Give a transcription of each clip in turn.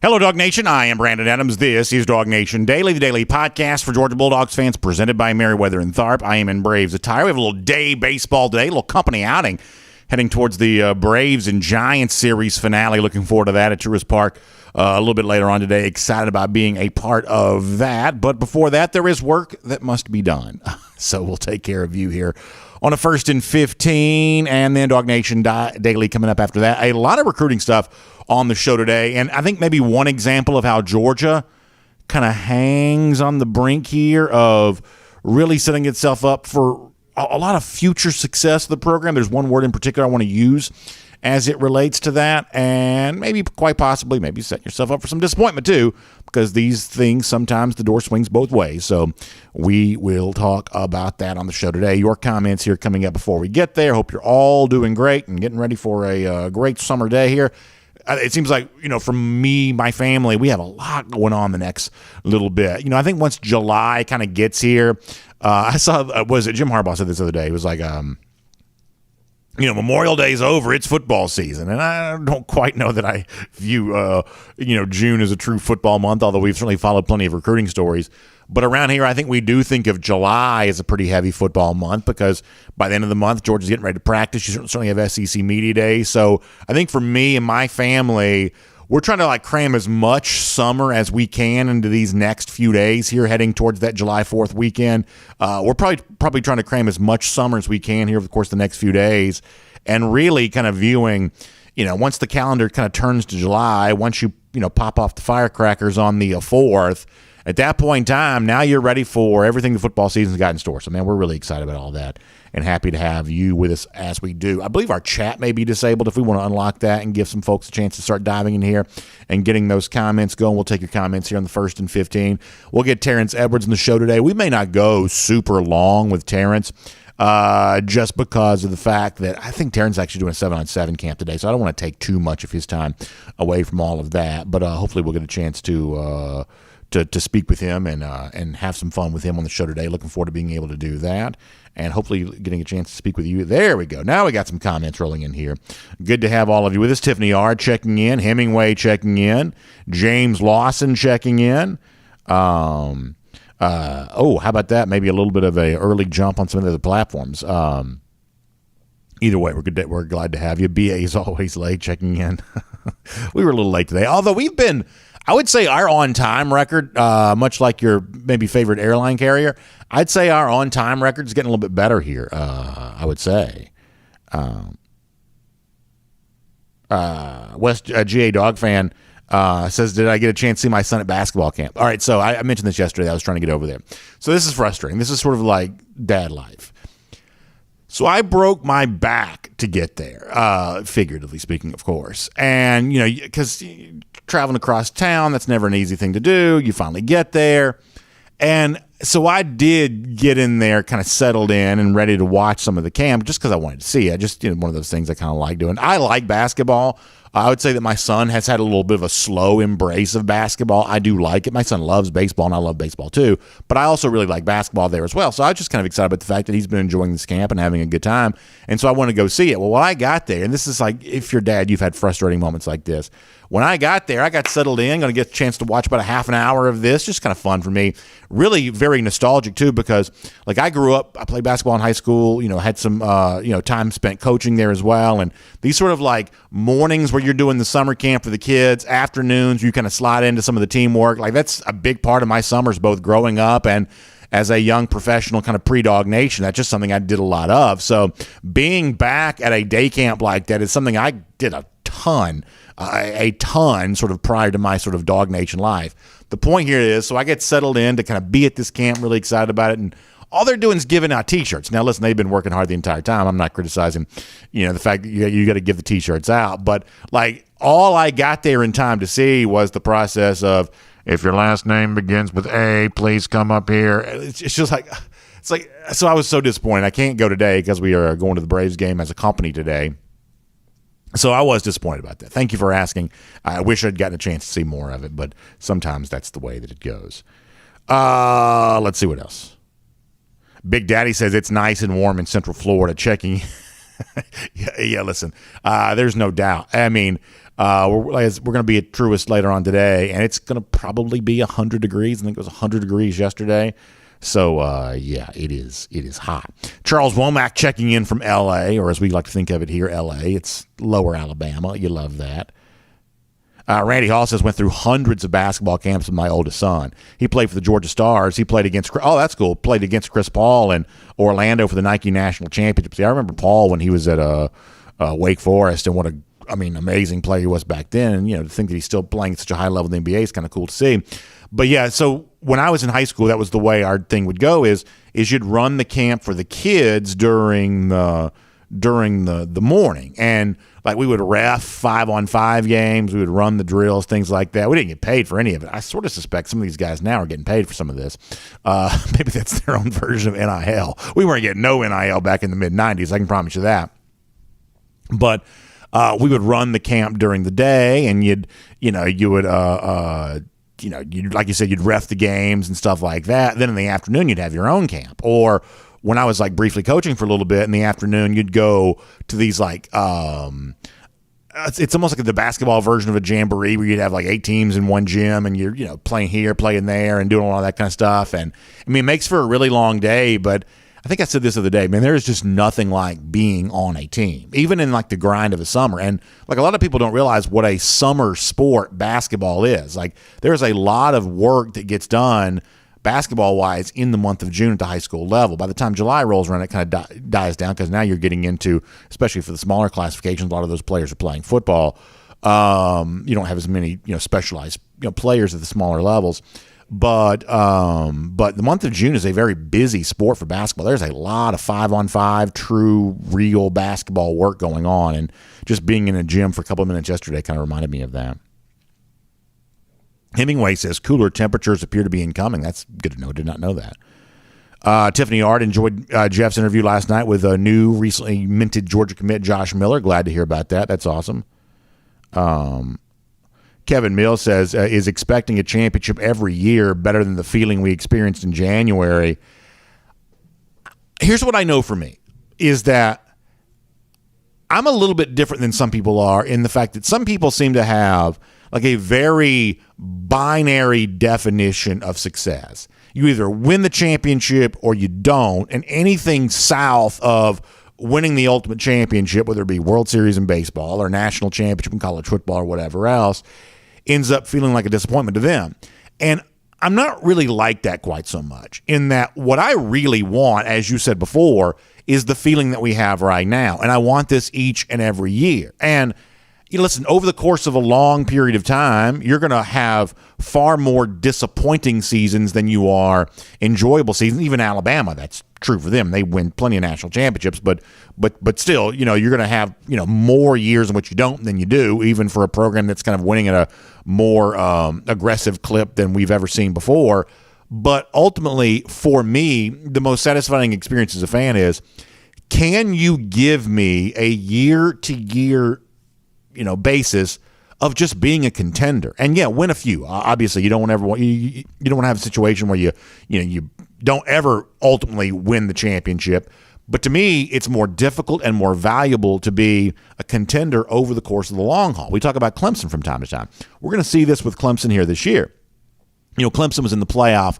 Hello, Dog Nation. I am Brandon Adams. This is Dog Nation Daily, the daily podcast for Georgia Bulldogs fans, presented by Merriweather and Tharp. I am in Braves attire. We have a little day baseball today, a little company outing, heading towards the Braves and Giants series finale. Looking forward to that at Truist Park a little bit later on today. Excited about being a part of that. But before that, there is work that must be done. So we'll take care of you here on a 1st and 15, and then Dog Nation Daily coming up after that. A lot of recruiting stuff on the show today, and I think maybe one example of how Georgia kind of hangs on the brink here of really setting itself up for a lot of future success of the program. There's one word in particular I want to use as it relates to that, and maybe quite possibly maybe setting yourself up for some disappointment too, because these things, sometimes the door swings both ways. So we will talk about that on the show today. Your comments here coming up before we get there. Hope you're all doing great and getting ready for a great summer day here. It seems like, for me, my family, we have a lot going on the next little bit. I think once July kind of gets here, I saw, was it Jim Harbaugh said this the other day? It was like, Memorial Day's over. It's football season. And I don't quite know that I view, June as a true football month, although we've certainly followed plenty of recruiting stories. But around here, I think we do think of July as a pretty heavy football month because by the end of the month, Georgia's getting ready to practice. You certainly have SEC Media Day. So I think for me and my family, we're trying to cram as much summer as we can into these next few days here heading towards that July 4th weekend. We're probably trying to cram as much summer as we can here over the course of the next few days and really kind of viewing, once the calendar kind of turns to July, once you pop off the firecrackers on the 4th, at that point in time, now you're ready for everything the football season's got in store. So, man, we're really excited about all that and happy to have you with us as we do. I believe our chat may be disabled. If we want to unlock that and give some folks a chance to start diving in here and getting those comments going, we'll take your comments here on the 1st and 15. We'll get Terence Edwards in the show today. We may not go super long with Terence just because of the fact that I think Terence is actually doing a 7-on-7 camp today, so I don't want to take too much of his time away from all of that. But hopefully we'll get a chance to speak with him and have some fun with him on the show today. Looking forward to being able to do that and hopefully getting a chance to speak with you. There we go. Now we got some comments rolling in here. Good to have all of you with us. Tiffany R. checking in. Hemingway checking in. James Lawson checking in. How about that? Maybe a little bit of a early jump on some of the other platforms. Either way, we're glad to have you. BA is always late checking in. We were a little late today, although we've been, I would say our on-time record, much like your maybe favorite airline carrier, I'd say our on-time record is getting a little bit better here, I would say. West GA Dog Fan says, did I get a chance to see my son at basketball camp? All right, so I mentioned this yesterday. I was trying to get over there. So this is frustrating. This is sort of like dad life. So I broke my back to get there, figuratively speaking, of course. And, because traveling across town, that's never an easy thing to do. You finally get there. And so I did get in there, kind of settled in and ready to watch some of the camp just because I wanted to see it. Just, one of those things I kind of like doing. I like basketball. I would say that my son has had a little bit of a slow embrace of basketball. I do like it. My son loves baseball, and I love baseball too. But I also really like basketball there as well. So I was just kind of excited about the fact that he's been enjoying this camp and having a good time. And so I wanted to go see it. Well, when I got there, and this is like, if you're dad, you've had frustrating moments like this. When I got there, I got settled in, going to get a chance to watch about a half an hour of this. Just kind of fun for me. Really very nostalgic too, because I grew up, I played basketball in high school, had some, time spent coaching there as well. And these sort of like mornings where you're doing the summer camp for the kids, afternoons, you kind of slide into some of the teamwork. That's a big part of my summers, both growing up and as a young professional kind of pre-Dog Nation. That's just something I did a lot of. So being back at a day camp like that is something I did a ton sort of prior to my sort of Dog Nation life. The point here is, so I get settled in to kind of be at this camp, really excited about it, and all they're doing is giving out T-shirts. Now, listen, they've been working hard the entire time. I'm not criticizing, the fact that you got to give the T-shirts out, but all I got there in time to see was the process of, if your last name begins with A, please come up here. It's just so I was so disappointed. I can't go today because we are going to the Braves game as a company today. So I was disappointed about that. Thank you for asking. I wish I'd gotten a chance to see more of it, but sometimes that's the way that it goes. Let's see what else. Big Daddy says it's nice and warm in Central Florida. Checking Yeah. Listen, there's no doubt. I mean, we're going to be at Truist later on today, and it's going to probably be 100 degrees. I think it was 100 degrees yesterday. So, yeah, it is hot. Charles Womack checking in from L.A., or as we like to think of it here, L.A. It's lower Alabama. You love that. Randy Hall says, went through hundreds of basketball camps with my oldest son. He played for the Georgia Stars. He played against, that's cool, played against Chris Paul in Orlando for the Nike National Championship. See, I remember Paul when he was at Wake Forest, and what amazing player he was back then. And, to think that he's still playing at such a high level in the NBA is kind of cool to see. But, yeah, so when I was in high school, that was the way our thing would go is you'd run the camp for the kids during the morning. And, like, we would ref 5-on-5 games. We would run the drills, things like that. We didn't get paid for any of it. I sort of suspect some of these guys now are getting paid for some of this. Maybe that's their own version of NIL. We weren't getting no NIL back in the mid-'90s. I can promise you that. But we would run the camp during the day, and you'd like you said, you'd ref the games and stuff like that. Then in the afternoon, you'd have your own camp. Or when I was like briefly coaching for a little bit in the afternoon, you'd go to these like it's almost like the basketball version of a jamboree where you'd have like 8 teams in one gym, and you're playing here, playing there, and doing all that kind of stuff. And I mean, it makes for a really long day, but I think I said this the other day, man, there is just nothing like being on a team, even in like the grind of the summer. And like a lot of people don't realize what a summer sport basketball is. Like there's a lot of work that gets done basketball-wise in the month of June at the high school level. By the time July rolls around, it kind of dies down because now you're getting into, especially for the smaller classifications, a lot of those players are playing football. You don't have as many specialized players at the smaller levels. But the month of June is a very busy sport for basketball. There's a lot of 5-on-5 true, real basketball work going on, and just being in a gym for a couple of minutes yesterday kind of reminded me of that. Hemingway says cooler temperatures appear to be incoming. That's good to know. Did not know that. Tiffany Art enjoyed Jeff's interview last night with a new, recently minted Georgia commit, Josh Miller. Glad to hear about that. That's awesome. Kevin Mills says, is expecting a championship every year better than the feeling we experienced in January? Here's what I know for me, is that I'm a little bit different than some people are in the fact that some people seem to have like a very binary definition of success. You either win the championship or you don't, and anything south of winning the ultimate championship, whether it be World Series in baseball or national championship in college football or whatever else, ends up feeling like a disappointment to them. And I'm not really like that quite so much, in that what I really want, as you said before, is the feeling that we have right now. And I want this each and every year. And listen, over the course of a long period of time, you're going to have far more disappointing seasons than you are enjoyable seasons. Even Alabama, that's true for them. They win plenty of national championships, but still, you're going to have, more years in which you don't than you do, even for a program that's kind of winning at a more aggressive clip than we've ever seen before. But ultimately, for me, the most satisfying experience as a fan is, can you give me a year-to-year basis of just being a contender, and win a few. Obviously, you don't ever want you don't want to have a situation where you don't ever ultimately win the championship. But to me, it's more difficult and more valuable to be a contender over the course of the long haul. We talk about Clemson from time to time. We're going to see this with Clemson here this year. Clemson was in the playoff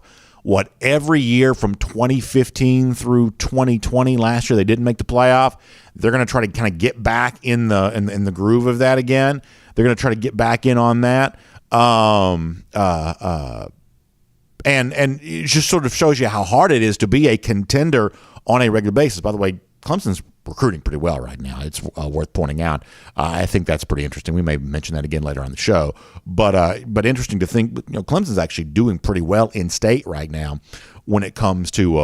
every year from 2015 through 2020. Last year they didn't make the playoff. They're going to try to kind of get back in the groove of that again. They're going to try to get back in on that. And it just sort of shows you how hard it is to be a contender on a regular basis. By the way, Clemson's recruiting pretty well right now. It's worth pointing out. I think that's pretty interesting. We may mention that again later on the show. But interesting to think, Clemson's actually doing pretty well in state right now when it comes to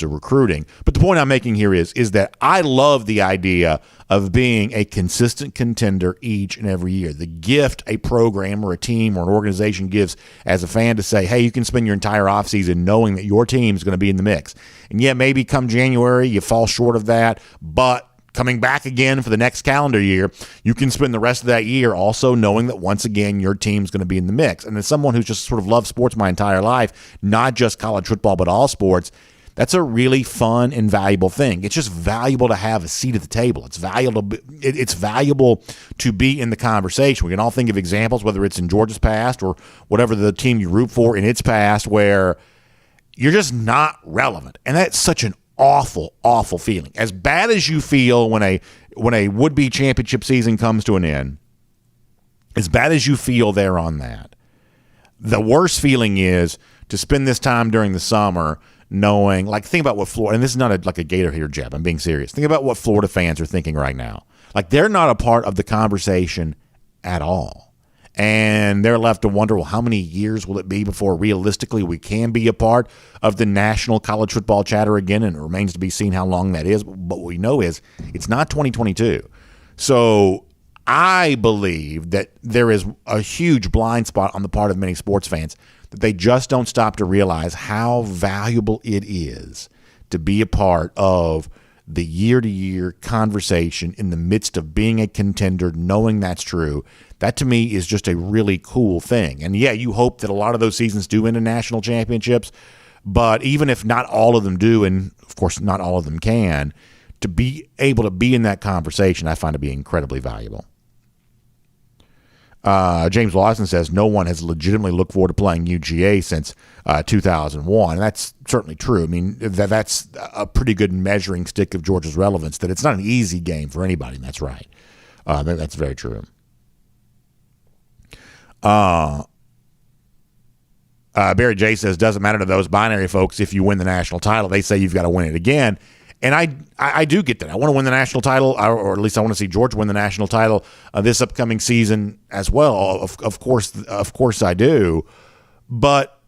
recruiting. But the point I'm making here is that I love the idea of being a consistent contender each and every year. The gift a program or a team or an organization gives as a fan to say, hey, you can spend your entire offseason knowing that your team is going to be in the mix. And maybe come January you fall short of that, but coming back again for the next calendar year, you can spend the rest of that year also knowing that once again your team's going to be in the mix. And as someone who's just sort of loved sports my entire life, not just college football but all sports, That's a really fun and valuable thing. It's just valuable to have a seat at the table. It's valuable to be in the conversation. We can all think of examples, whether it's in Georgia's past or whatever the team you root for in its past, where you're just not relevant. And that's such an awful, awful feeling. As bad as you feel when a would-be championship season comes to an end, as bad as you feel there on that, the worst feeling is to spend this time during the summer knowing, like, think about what Florida, and this is not like a Gator hater jab, I'm being serious. Think about what Florida fans are thinking right now. Like, they're not a part of the conversation at all. And they're left to wonder, well, how many years will it be before realistically we can be a part of the national college football chatter again? And it remains to be seen how long that is. But what we know is it's not 2022. So I believe that there is a huge blind spot on the part of many sports fans that they just don't stop to realize how valuable it is to be a part of the year-to-year conversation in the midst of being a contender, knowing that's true. That, to me, is just a really cool thing. And, yeah, you hope that a lot of those seasons do end in national championships, but even if not all of them do, and, of course, not all of them can, to be able to be in that conversation, I find to be incredibly valuable. James Lawson says no one has legitimately looked forward to playing UGA since 2001. And that's certainly true. I mean, that's a pretty good measuring stick of Georgia's relevance, that it's not an easy game for anybody, and that's right. That's very true. Barry J says, doesn't matter to those binary folks if you win the national title. They say you've got to win it again. And I do get that. I want to win the national title, or at least I want to see Georgia win the national title this upcoming season as well. Of course I do. But,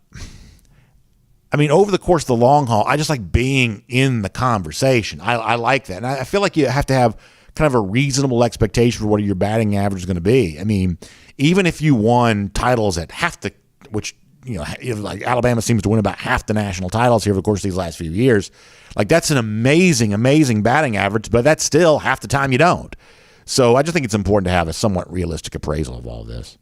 I mean, over the course of the long haul, I just like being in the conversation. I like that. And I feel like you have to have kind of a reasonable expectation for what your batting average is going to be. I mean, even if you won titles at half the, which, you know, like Alabama seems to win about half the national titles here over the course of these last few years. Like, that's an amazing, amazing batting average, but that's still half the time you don't. So I just think it's important to have a somewhat realistic appraisal of all of this.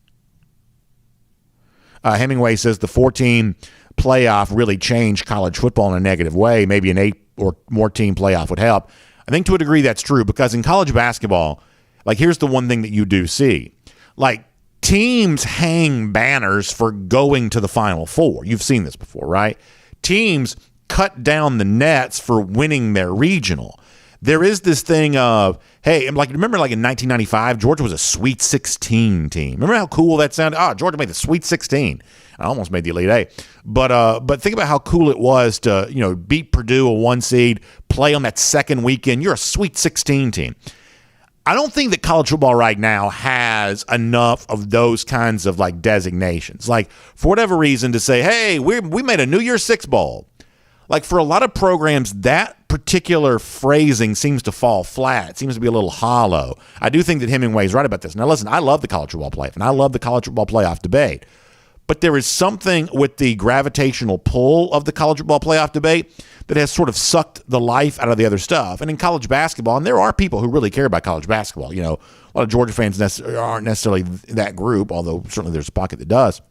Hemingway says the 4-team playoff really changed college football in a negative way. Maybe an 8 or more team playoff would help. I think to a degree that's true, because in college basketball, like, here's the one thing that you do see. Like, teams hang banners for going to the Final Four. You've seen this before, right? Teams cut down the nets for winning their regional. There is this thing of, hey, like, remember, like, in 1995, Georgia was a Sweet 16 team. Remember how cool that sounded? Oh, Georgia made the Sweet 16. I almost made the Elite Eight. But think about how cool it was to, you know, beat Purdue, a 1 seed, play on that second weekend. You're a Sweet 16 team. I don't think that college football right now has enough of those kinds of, like, designations. Like, for whatever reason, to say, hey, we made a New Year's Six Bowl. Like, for a lot of programs, that particular phrasing seems to fall flat. It seems to be a little hollow. I do think that Hemingway is right about this. Now, listen, I love the college football playoff, and I love the college football playoff debate. But there is something with the gravitational pull of the college football playoff debate that has sort of sucked the life out of the other stuff. And in college basketball, and there are people who really care about college basketball. You know, a lot of Georgia fans aren't necessarily that group, although certainly there's a pocket that does.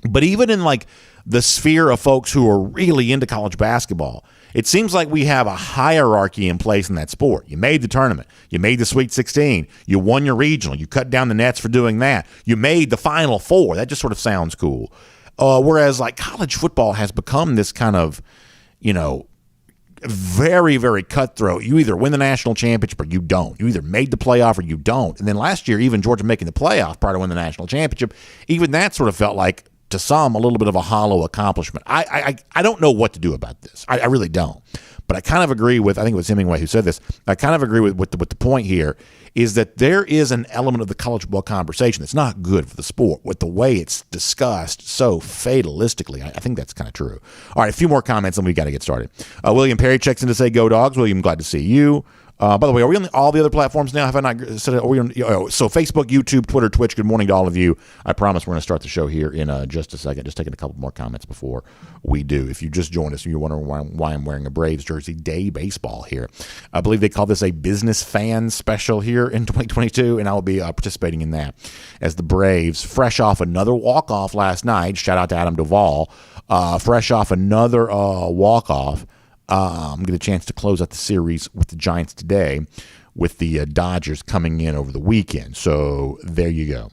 But even in, like, the sphere of folks who are really into college basketball, it seems like we have a hierarchy in place in that sport. You made the tournament. You made the Sweet 16. You won your regional. You cut down the nets for doing that. You made the Final Four. That just sort of sounds cool. Whereas, like, college football has become this kind of, you know, very, very cutthroat. You either win the national championship or you don't. You either made the playoff or you don't. And then last year, even Georgia making the playoff prior to winning the national championship, even that sort of felt like, to some, a little bit of a hollow accomplishment. I don't know what to do about this. I really don't. But I kind of agree with, I think it was Hemingway who said this, I kind of agree with the point here is that there is an element of the college football conversation that's not good for the sport with the way it's discussed so fatalistically. I think that's kind of true. All right, a few more comments and we got to get started. William Perry checks in to say, go Dogs. William, glad to see you. By the way, are we on all the other platforms now? Have I not said it? Are we on, so Facebook, YouTube, Twitter, Twitch. Good morning to all of you. I promise we're going to start the show here in just a second. Just taking a couple more comments before we do. If you just joined us and you're wondering why I'm wearing a Braves jersey, day baseball here. I believe they call this a business fan special here in 2022, and I will be participating in that as the Braves, fresh off another walk-off last night. Shout out to Adam Duvall. Fresh off another walk-off. Get a chance to close out the series with the Giants today with the Dodgers coming in over the weekend. So there you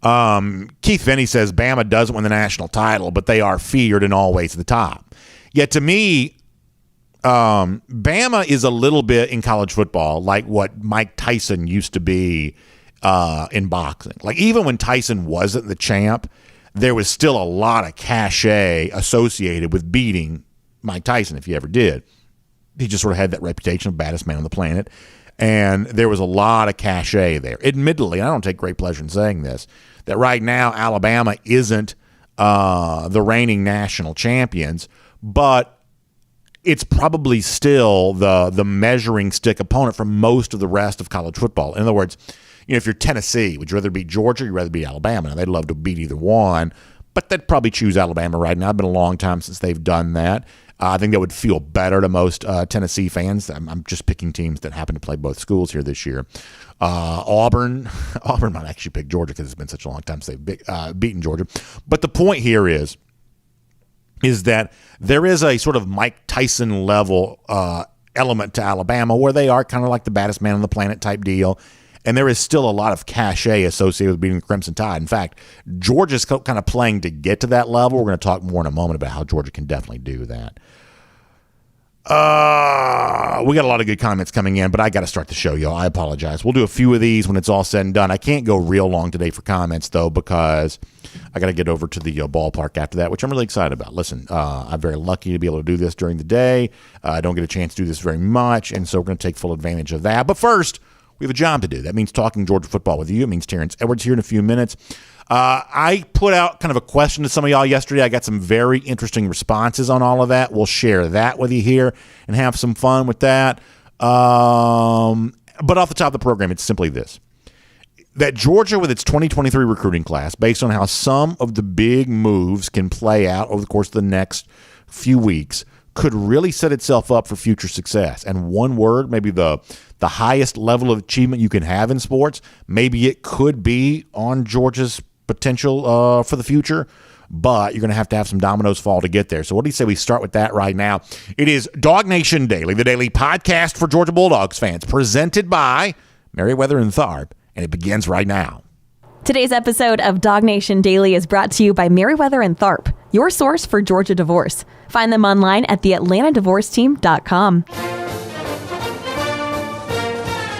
go. Keith Finney says Bama doesn't win the national title, but they are feared and always at the top. Yet to me, Bama is a little bit in college football like what Mike Tyson used to be in boxing. Like even when Tyson wasn't the champ, there was still a lot of cachet associated with beating Mike Tyson, if he ever did. He just sort of had that reputation of baddest man on the planet, and there was a lot of cachet there. Admittedly, and I don't take great pleasure in saying this, that right now Alabama isn't the reigning national champions, but it's probably still the measuring stick opponent for most of the rest of college football. In other words, if you're Tennessee, would you rather beat Georgia or you'd rather beat Alabama? Now, they'd love to beat either one, but they'd probably choose Alabama right now. It's been a long time since they've done that. I think that would feel better to most Tennessee fans. I'm just picking teams that happen to play both schools here this year. Auburn might actually pick Georgia because it's been such a long time since they've beaten Georgia. But the point here is that there is a sort of Mike Tyson level element to Alabama where they are kind of like the baddest man on the planet type deal. And there is still a lot of cachet associated with beating the Crimson Tide. In fact, Georgia's kind of playing to get to that level. We're going to talk more in a moment about how Georgia can definitely do that. We got a lot of good comments coming in, but I got to start the show, y'all. I apologize. We'll do a few of these when it's all said and done. I can't go real long today for comments, though, because I got to get over to the ballpark after that, which I'm really excited about. Listen, I'm very lucky to be able to do this during the day. I don't get a chance to do this very much, and so we're going to take full advantage of that. But first, we have a job to do. That means talking Georgia football with you. It means Terence Edwards here in a few minutes. I put out kind of a question to some of y'all yesterday. I got some very interesting responses on all of that. We'll share that with you here and have some fun with that. But off the top of the program, it's simply this. That Georgia, with its 2023 recruiting class, based on how some of the big moves can play out over the course of the next few weeks, could really set itself up for future success. And one word, maybe the highest level of achievement you can have in sports, maybe it could be on Georgia's potential for the future, but you're going to have some dominoes fall to get there. So what do you say we start with that right now? It is Dog Nation Daily, the daily podcast for Georgia Bulldogs fans, presented by Merriweather and Tharp, and it begins right now. Today's episode of Dog Nation Daily is brought to you by Merriweather and Tharp, your source for Georgia divorce. Find them online at theatlantadivorceteam.com.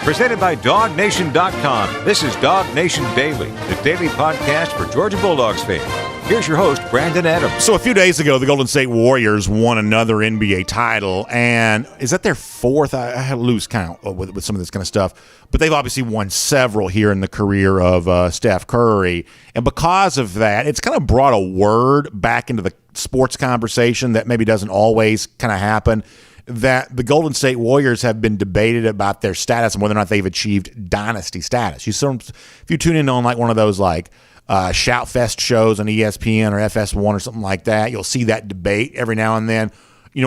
Presented by DogNation.com. This is Dog Nation Daily, the daily podcast for Georgia Bulldogs fans. Here's your host, Brandon Adams. So a few days ago, the Golden State Warriors won another NBA title, and is that their fourth? I had to lose count with some of this kind of stuff, but they've obviously won several here in the career of Steph Curry, and because of that, it's kind of brought a word back into the sports conversation that maybe doesn't always kind of happen, that the Golden State Warriors have been debated about their status and whether or not they've achieved dynasty status. If you tune in on like one of those like Shout Fest shows on ESPN or FS1 or something like that, you'll see that debate every now and then.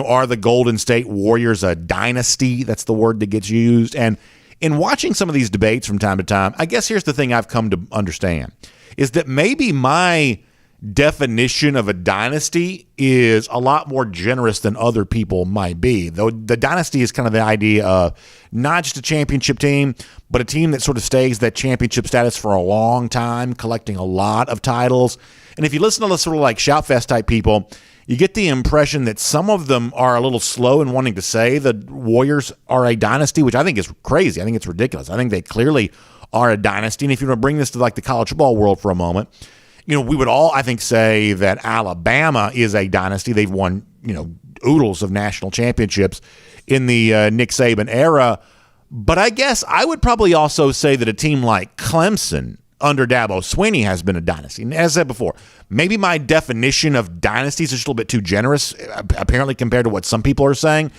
Are the Golden State Warriors a dynasty? That's the word that gets used. And in watching some of these debates from time to time, I guess here's the thing I've come to understand, is that maybe my definition of a dynasty is a lot more generous than other people might be. Though the dynasty is kind of the idea of not just a championship team, but a team that sort of stays that championship status for a long time, collecting a lot of titles. And if you listen to the sort of like Shoutfest type people, you get the impression that some of them are a little slow in wanting to say the Warriors are a dynasty, which I think is crazy. I think it's ridiculous. I think they clearly are a dynasty. And if you want to bring this to like the college football world for a moment, we would all, I think, say that Alabama is a dynasty. They've won, oodles of national championships in the Nick Saban era. But I guess I would probably also say that a team like Clemson under Dabo Swinney has been a dynasty. And as I said before, maybe my definition of dynasty is just a little bit too generous, apparently, compared to what some people are saying.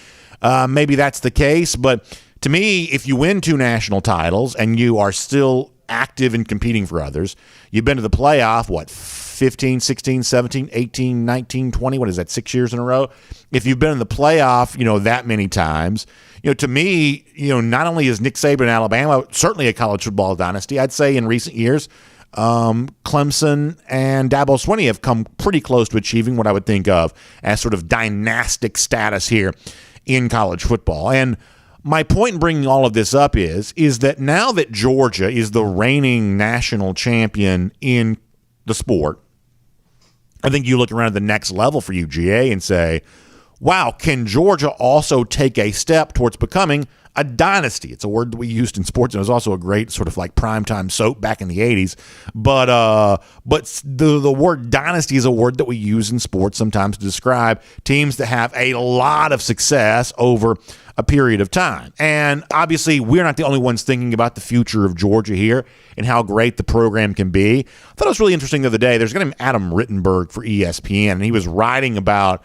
maybe that's the case. But to me, if you win 2 national titles and you are still active in competing for others, you've been to the playoff, 15, 16, 17, 18, 19, 20, what is that, 6 years in a row? If you've been in the playoff, that many times, to me, not only is Nick Saban in Alabama certainly a college football dynasty, I'd say in recent years, Clemson and Dabo Swinney have come pretty close to achieving what I would think of as sort of dynastic status here in college football. And my point in bringing all of this up is that now that Georgia is the reigning national champion in the sport, I think you look around at the next level for UGA and say, wow, can Georgia also take a step towards becoming a dynasty? It's a word that we used in sports, and it was also a great sort of like primetime soap back in the 80s. But the word dynasty is a word that we use in sports sometimes to describe teams that have a lot of success over a period of time. And obviously, we're not the only ones thinking about the future of Georgia here and how great the program can be. I thought it was really interesting the other day. There's a guy named Adam Rittenberg for ESPN, and he was writing about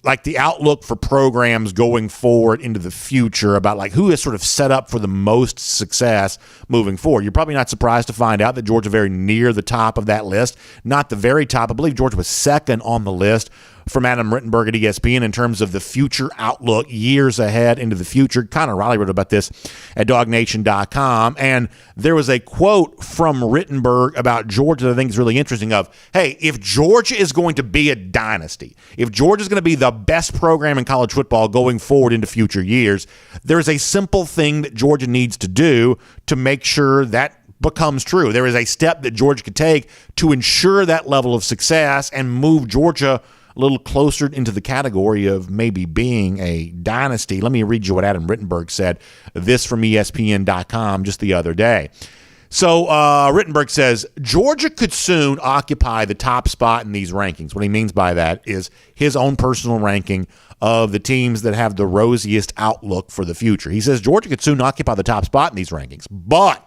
like the outlook for programs going forward into the future, about like who is sort of set up for the most success moving forward. You're probably not surprised to find out that Georgia very near the top of that list, not the very top. I believe Georgia was second on the list from Adam Rittenberg at ESPN in terms of the future outlook, years ahead into the future. Connor Riley wrote about this at DogNation.com, and there was a quote from Rittenberg about Georgia that I think is really interesting of, hey, if Georgia is going to be a dynasty, if Georgia is going to be the best program in college football going forward into future years, there's a simple thing that Georgia needs to do to make sure that becomes true. There is a step that Georgia could take to ensure that level of success and move Georgia a little closer into the category of maybe being a dynasty. Let me read you what Adam Rittenberg said, this from ESPN.com just the other day. So Rittenberg says, Georgia could soon occupy the top spot in these rankings. What he means by that is his own personal ranking of the teams that have the rosiest outlook for the future. He says Georgia could soon occupy the top spot in these rankings, but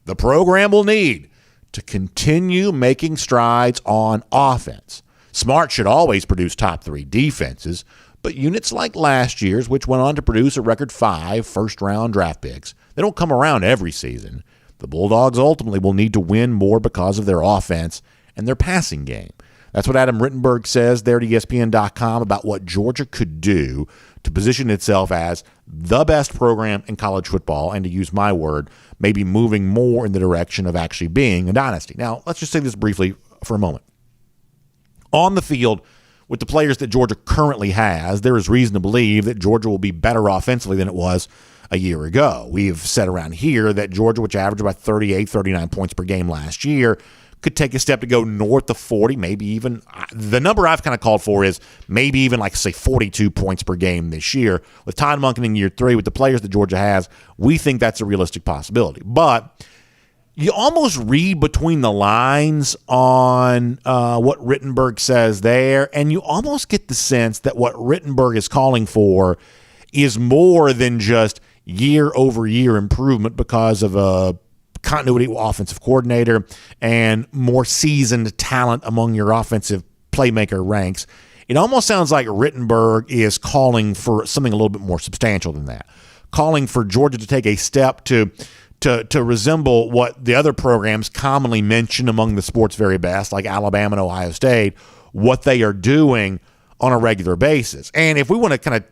the program will need to continue making strides on offense. Smart should always produce top 3 defenses, but units like last year's, which went on to produce a record 5 first-round draft picks, they don't come around every season. The Bulldogs ultimately will need to win more because of their offense and their passing game. That's what Adam Rittenberg says there at ESPN.com about what Georgia could do to position itself as the best program in college football, and to use my word, maybe moving more in the direction of actually being a dynasty. Now, let's just say this briefly for a moment. On the field, with the players that Georgia currently has, there is reason to believe that Georgia will be better offensively than it was a year ago. We've said around here that Georgia, which averaged about 38, 39 points per game last year, could take a step to go north of 40, maybe even. The number I've kind of called for is maybe even like, say, 42 points per game this year. With Todd Monken in year 3, with the players that Georgia has, we think that's a realistic possibility. But you almost read between the lines on what Rittenberg says there, and you almost get the sense that what Rittenberg is calling for is more than just year-over-year improvement because of a continuity offensive coordinator and more seasoned talent among your offensive playmaker ranks. It almost sounds like Rittenberg is calling for something a little bit more substantial than that, calling for Georgia to take a step to resemble what the other programs commonly mention among the sport's very best, like Alabama and Ohio State, what they are doing on a regular basis. And if we want to kind of,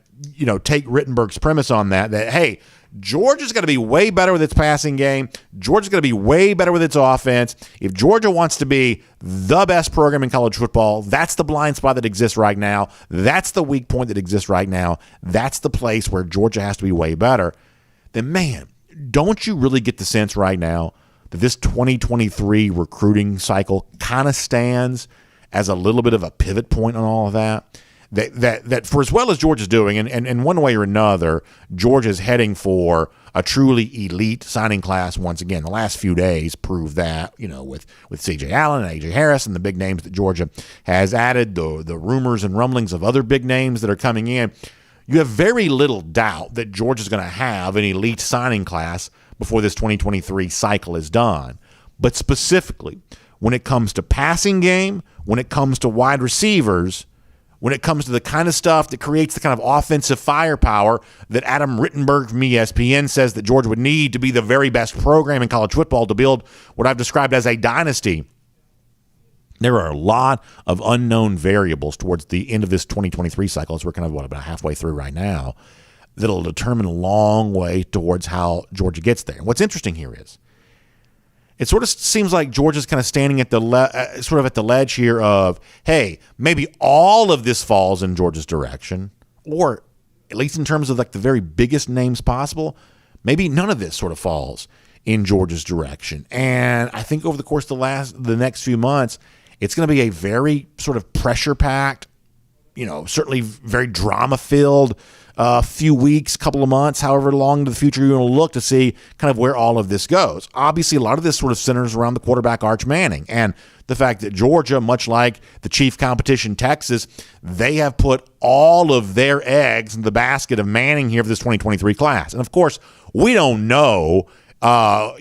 take Rittenberg's premise on that, hey, Georgia's going to be way better with its passing game. Georgia's going to be way better with its offense. If Georgia wants to be the best program in college football, that's the blind spot that exists right now. That's the weak point that exists right now. That's the place where Georgia has to be way better. Then, man, don't you really get the sense right now that this 2023 recruiting cycle kind of stands as a little bit of a pivot point on all of that? That for as well as Georgia's doing, and in one way or another, Georgia's heading for a truly elite signing class once again. The last few days prove that, with C.J. Allen and A.J. Harris and the big names that Georgia has added, the rumors and rumblings of other big names that are coming in. You have very little doubt that Georgia's going to have an elite signing class before this 2023 cycle is done. But specifically, when it comes to passing game, when it comes to wide receivers, when it comes to the kind of stuff that creates the kind of offensive firepower that Adam Rittenberg from ESPN says that Georgia would need to be the very best program in college football to build what I've described as a dynasty. There are a lot of unknown variables towards the end of this 2023 cycle, as we're kind of, about halfway through right now, that'll determine a long way towards how Georgia gets there. And what's interesting here is, it sort of seems like Georgia's kind of standing at the at the ledge here of, hey, maybe all of this falls in Georgia's direction, or at least in terms of like the very biggest names possible, maybe none of this sort of falls in Georgia's direction. And I think over the course of the next few months, it's going to be a very sort of pressure-packed, certainly very drama-filled few weeks, couple of months, however long into the future you're going to look to see kind of where all of this goes. Obviously, a lot of this sort of centers around the quarterback Arch Manning and the fact that Georgia, much like the chief competition Texas, they have put all of their eggs in the basket of Manning here for this 2023 class. And of course, we don't know how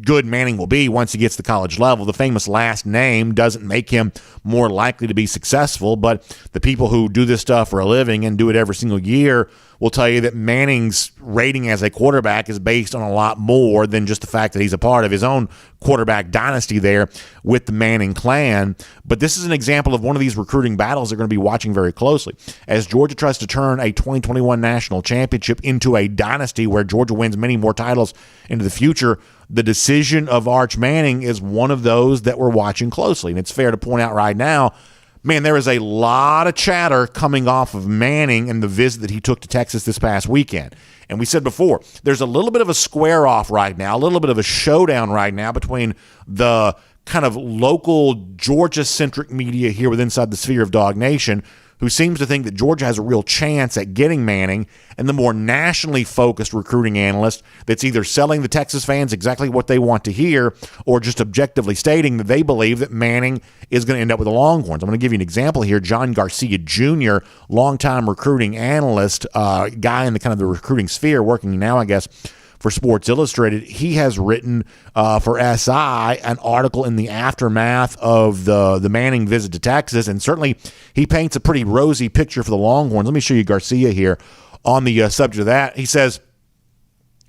good Manning will be once he gets to the college level. The famous last name doesn't make him more likely to be successful, but the people who do this stuff for a living and do it every single year will tell you that Manning's rating as a quarterback is based on a lot more than just the fact that he's a part of his own quarterback dynasty there with the Manning clan. But this is an example of one of these recruiting battles they're going to be watching very closely as Georgia tries to turn a 2021 national championship into a dynasty where Georgia wins many more titles into the future. The decision of Arch Manning is one of those that we're watching closely. And it's fair to point out right now, man, there is a lot of chatter coming off of Manning and the visit that he took to Texas this past weekend. And we said before, there's a little bit of a square off right now, a little bit of a showdown right now between the kind of local Georgia-centric media here within inside the sphere of Dog Nation, who seems to think that Georgia has a real chance at getting Manning, and the more nationally focused recruiting analyst that's either selling the Texas fans exactly what they want to hear or just objectively stating that they believe that Manning is going to end up with the Longhorns. I'm going to give you an example here. John Garcia Jr., longtime recruiting analyst, guy in the kind of the recruiting sphere, working now, I guess, for Sports Illustrated, he has written for SI an article in the aftermath of the Manning visit to Texas, and certainly he paints a pretty rosy picture for the Longhorns. Let me show you Garcia here on the subject of that. He says,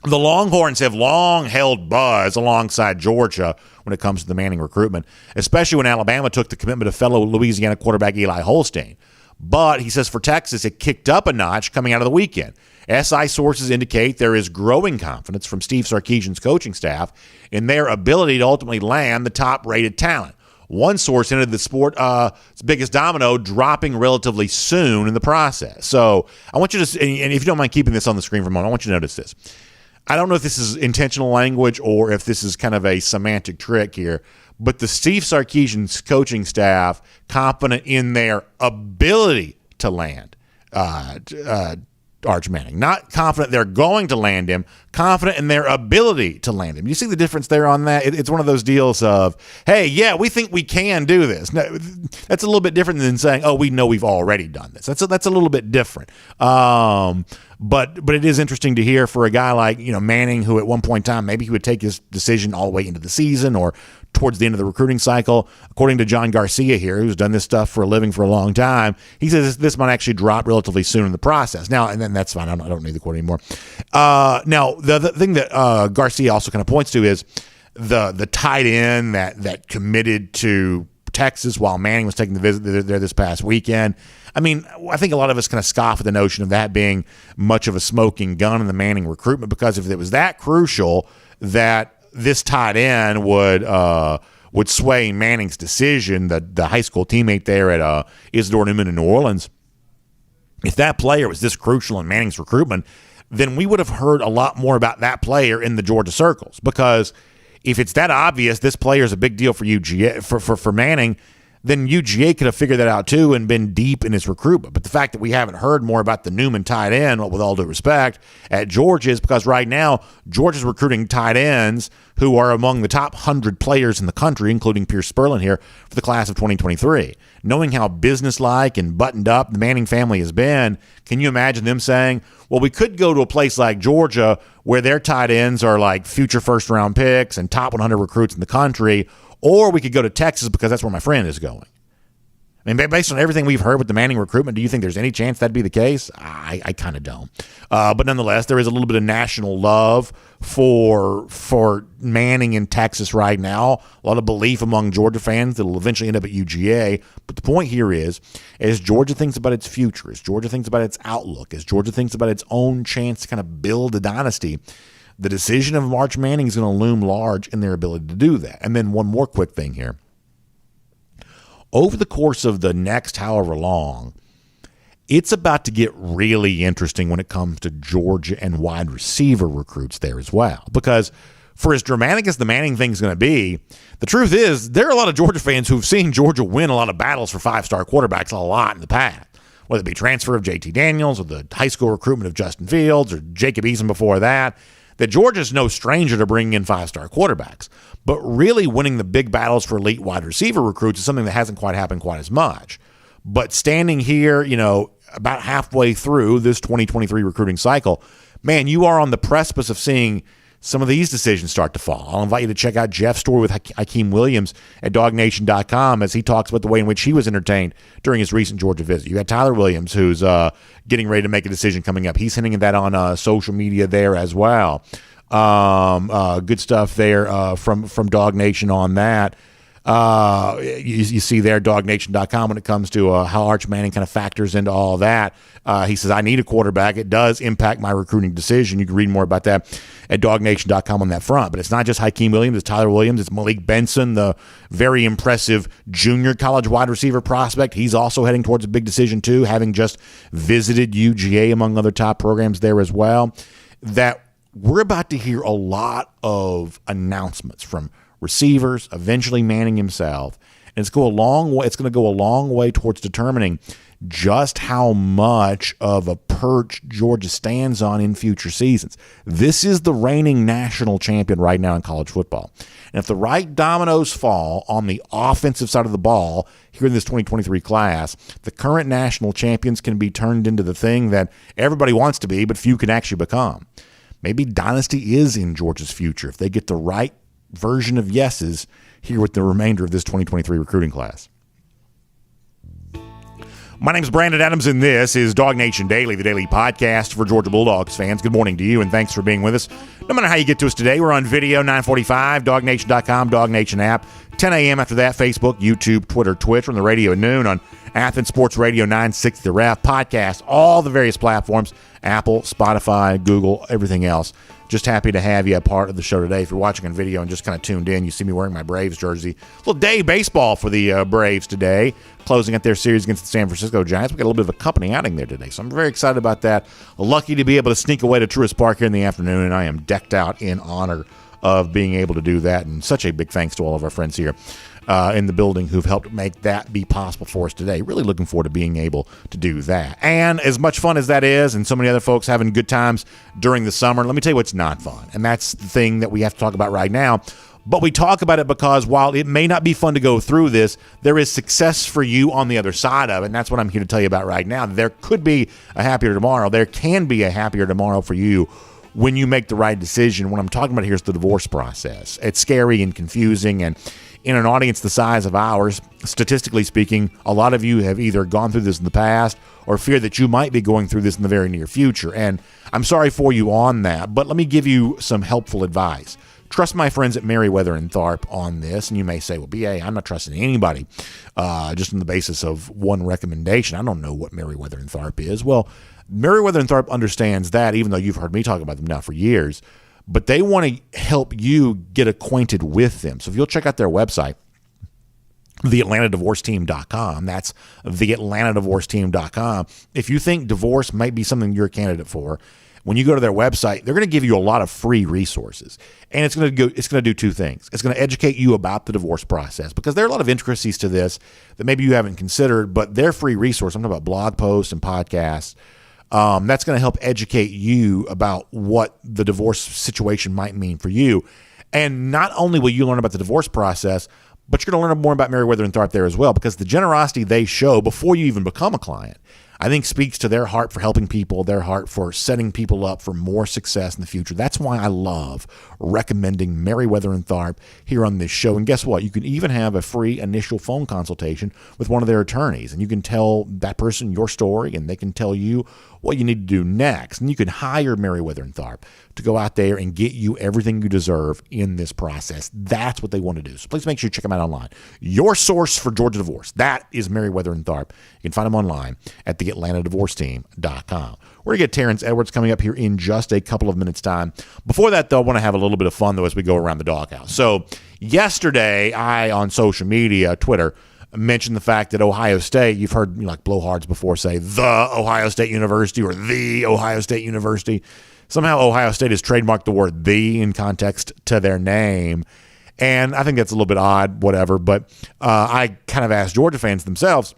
the Longhorns have long held buzz alongside Georgia when it comes to the Manning recruitment, especially when Alabama took the commitment of fellow Louisiana quarterback Eli Holstein. But he says for Texas, it kicked up a notch coming out of the weekend. SI sources indicate there is growing confidence from Steve Sarkisian's coaching staff in their ability to ultimately land the top-rated talent. One source hinted the sport's biggest domino dropping relatively soon in the process. So I want you to, and if you don't mind keeping this on the screen for a moment, I want you to notice this. I don't know if this is intentional language or if this is kind of a semantic trick here, but the Steve Sarkisian's coaching staff confident in their ability to land Arch Manning. Not confident they're going to land him, confident in their ability to land him. You see the difference there on that? It's one of those deals of, hey, yeah, we think we can do this. No, that's a little bit different than saying, oh, we know we've already done this. That's a little bit different. But it is interesting to hear for a guy like Manning, who at one point in time maybe he would take his decision all the way into the season or towards the end of the recruiting cycle. According to John Garcia here, who's done this stuff for a living for a long time, he says this might actually drop relatively soon in the process. Now, and then that's fine. I don't need the quote anymore. Now, the thing that Garcia also kind of points to is the tight end that committed to Texas while Manning was taking the visit there this past weekend. I mean, I think a lot of us kind of scoff at the notion of that being much of a smoking gun in the Manning recruitment, because if it was that crucial that this tight end would sway Manning's decision, the high school teammate there at Isidore Newman in New Orleans, if that player was this crucial in Manning's recruitment, then we would have heard a lot more about that player in the Georgia circles. Because if it's that obvious this player is a big deal for UGA, for Manning, then UGA could have figured that out too and been deep in his recruitment. But the fact that we haven't heard more about the Newman tight end, with all due respect, at Georgia is because right now Georgia's recruiting tight ends who are among the top 100 players in the country, including Pierce Sperlin here, for the class of 2023. Knowing how businesslike and buttoned up the Manning family has been, can you imagine them saying, well, we could go to a place like Georgia where their tight ends are like future first-round picks and top 100 recruits in the country, or we could go to Texas because that's where my friend is going. I mean, based on everything we've heard with the Manning recruitment, do you think there's any chance that'd be the case? I kind of don't. But nonetheless, there is a little bit of national love for Manning in Texas right now. A lot of belief among Georgia fans that will eventually end up at UGA. But the point here is, as Georgia thinks about its future, as Georgia thinks about its outlook, as Georgia thinks about its own chance to kind of build a dynasty, the decision of March Manning is going to loom large in their ability to do that. And then one more quick thing here. Over the course of the next however long, it's about to get really interesting when it comes to Georgia and wide receiver recruits there as well. Because for as dramatic as the Manning thing is going to be, the truth is there are a lot of Georgia fans who've seen Georgia win a lot of battles for five-star quarterbacks a lot in the past. Whether it be transfer of JT Daniels or the high school recruitment of Justin Fields or Jacob Eason before that Georgia's no stranger to bringing in five-star quarterbacks. But really winning the big battles for elite wide receiver recruits is something that hasn't quite happened quite as much. But standing here, about halfway through this 2023 recruiting cycle, man, you are on the precipice of seeing some of these decisions start to fall. I'll invite you to check out Jeff's story with Hakeem Williams at DogNation.com as he talks about the way in which he was entertained during his recent Georgia visit. You had Tyler Williams, who's getting ready to make a decision coming up. He's hinting at that on social media there as well. Good stuff there from Dog Nation on that. You see there, DogNation.com, when it comes to how Arch Manning kind of factors into all that. He says, I need a quarterback. It does impact my recruiting decision. You can read more about that at DogNation.com on that front. But it's not just Hakeem Williams. It's Tyler Williams. It's Malik Benson, the very impressive junior college wide receiver prospect. He's also heading towards a big decision, too, having just visited UGA, among other top programs there as well. That we're about to hear a lot of announcements from receivers, eventually Manning himself, and it's going to go a long way towards determining just how much of a perch Georgia stands on in future seasons. This is the reigning national champion right now in college football. And if the right dominoes fall on the offensive side of the ball here in this 2023 class, the current national champions can be turned into the thing that everybody wants to be, but few can actually become. Maybe dynasty is in Georgia's future if they get the right version of yeses here with the remainder of this 2023 recruiting class. My name is Brandon Adams, and this is Dog Nation Daily, the daily podcast for Georgia Bulldogs fans. Good morning to you, and thanks for being with us. No matter how you get to us today, we're on video, 9:45, DogNation.com, Dog Nation app, 10 a.m. after that, Facebook, YouTube, Twitter, Twitch, on the radio at noon, on Athens Sports Radio 960 The Ref, podcast, all the various platforms, Apple, Spotify, Google, everything else. Just happy to have you a part of the show today. If you're watching on video and just kind of tuned in, you see me wearing my Braves jersey. A little day baseball for the Braves today, closing out their series against the San Francisco Giants. We got a little bit of a company outing there today, so I'm very excited about that. Lucky to be able to sneak away to Truist Park here in the afternoon, and I am decked out in honor of being able to do that. And such a big thanks to all of our friends here in the building who've helped make that be possible for us today. Really looking forward to being able to do that. And as much fun as that is, and so many other folks having good times during the summer, let me tell you what's not fun. And that's the thing that we have to talk about right now. But we talk about it because while it may not be fun to go through this, there is success for you on the other side of it. And that's what I'm here to tell you about right now. There could be a happier tomorrow. There can be a happier tomorrow for you when you make the right decision. What I'm talking about here is the divorce process. It's scary and confusing, and in an audience the size of ours, statistically speaking, a lot of you have either gone through this in the past or fear that you might be going through this in the very near future. And I'm sorry for you on that, but let me give you some helpful advice. Trust my friends at Merriweather and Tharp on this. And you may say, well, BA, I'm not trusting anybody just on the basis of one recommendation. I don't know what Merriweather and Tharp is. Well, Merriweather and Tharp understands that, even though you've heard me talk about them now for years. But they want to help you get acquainted with them. So if you'll check out their website, theatlantadivorceteam.com, that's theatlantadivorceteam.com. If you think divorce might be something you're a candidate for, when you go to their website, they're going to give you a lot of free resources. And it's going to do two things. It's going to educate you about the divorce process, because there are a lot of intricacies to this that maybe you haven't considered, but their free resource, I'm talking about blog posts and podcasts, that's going to help educate you about what the divorce situation might mean for you. And not only will you learn about the divorce process, but you're going to learn more about Merriweather and Tharp there as well, because the generosity they show before you even become a client. I think speaks to their heart for helping people, their heart for setting people up for more success in the future. That's why I love recommending Merriweather and Tharp here on this show. And guess what? You can even have a free initial phone consultation with one of their attorneys, and you can tell that person your story, and they can tell you what you need to do next. And you can hire Merriweather and Tharp to go out there and get you everything you deserve in this process. That's what they want to do. So please make sure you check them out online. Your source for Georgia divorce, that is Merriweather and Tharp. You can find them online at theatlantadivorceteam.com. We're going to get Terence Edwards coming up here in just a couple of minutes' time. Before that, though, I want to have a little bit of fun, though, as we go around the doghouse. So yesterday, I, on social media, Twitter, mentioned the fact that Ohio State, you've heard like blowhards before say the Ohio State University or the Ohio State University. Somehow Ohio State has trademarked the word the in context to their name. And I think that's a little bit odd, whatever. But I kind of asked Georgia fans themselves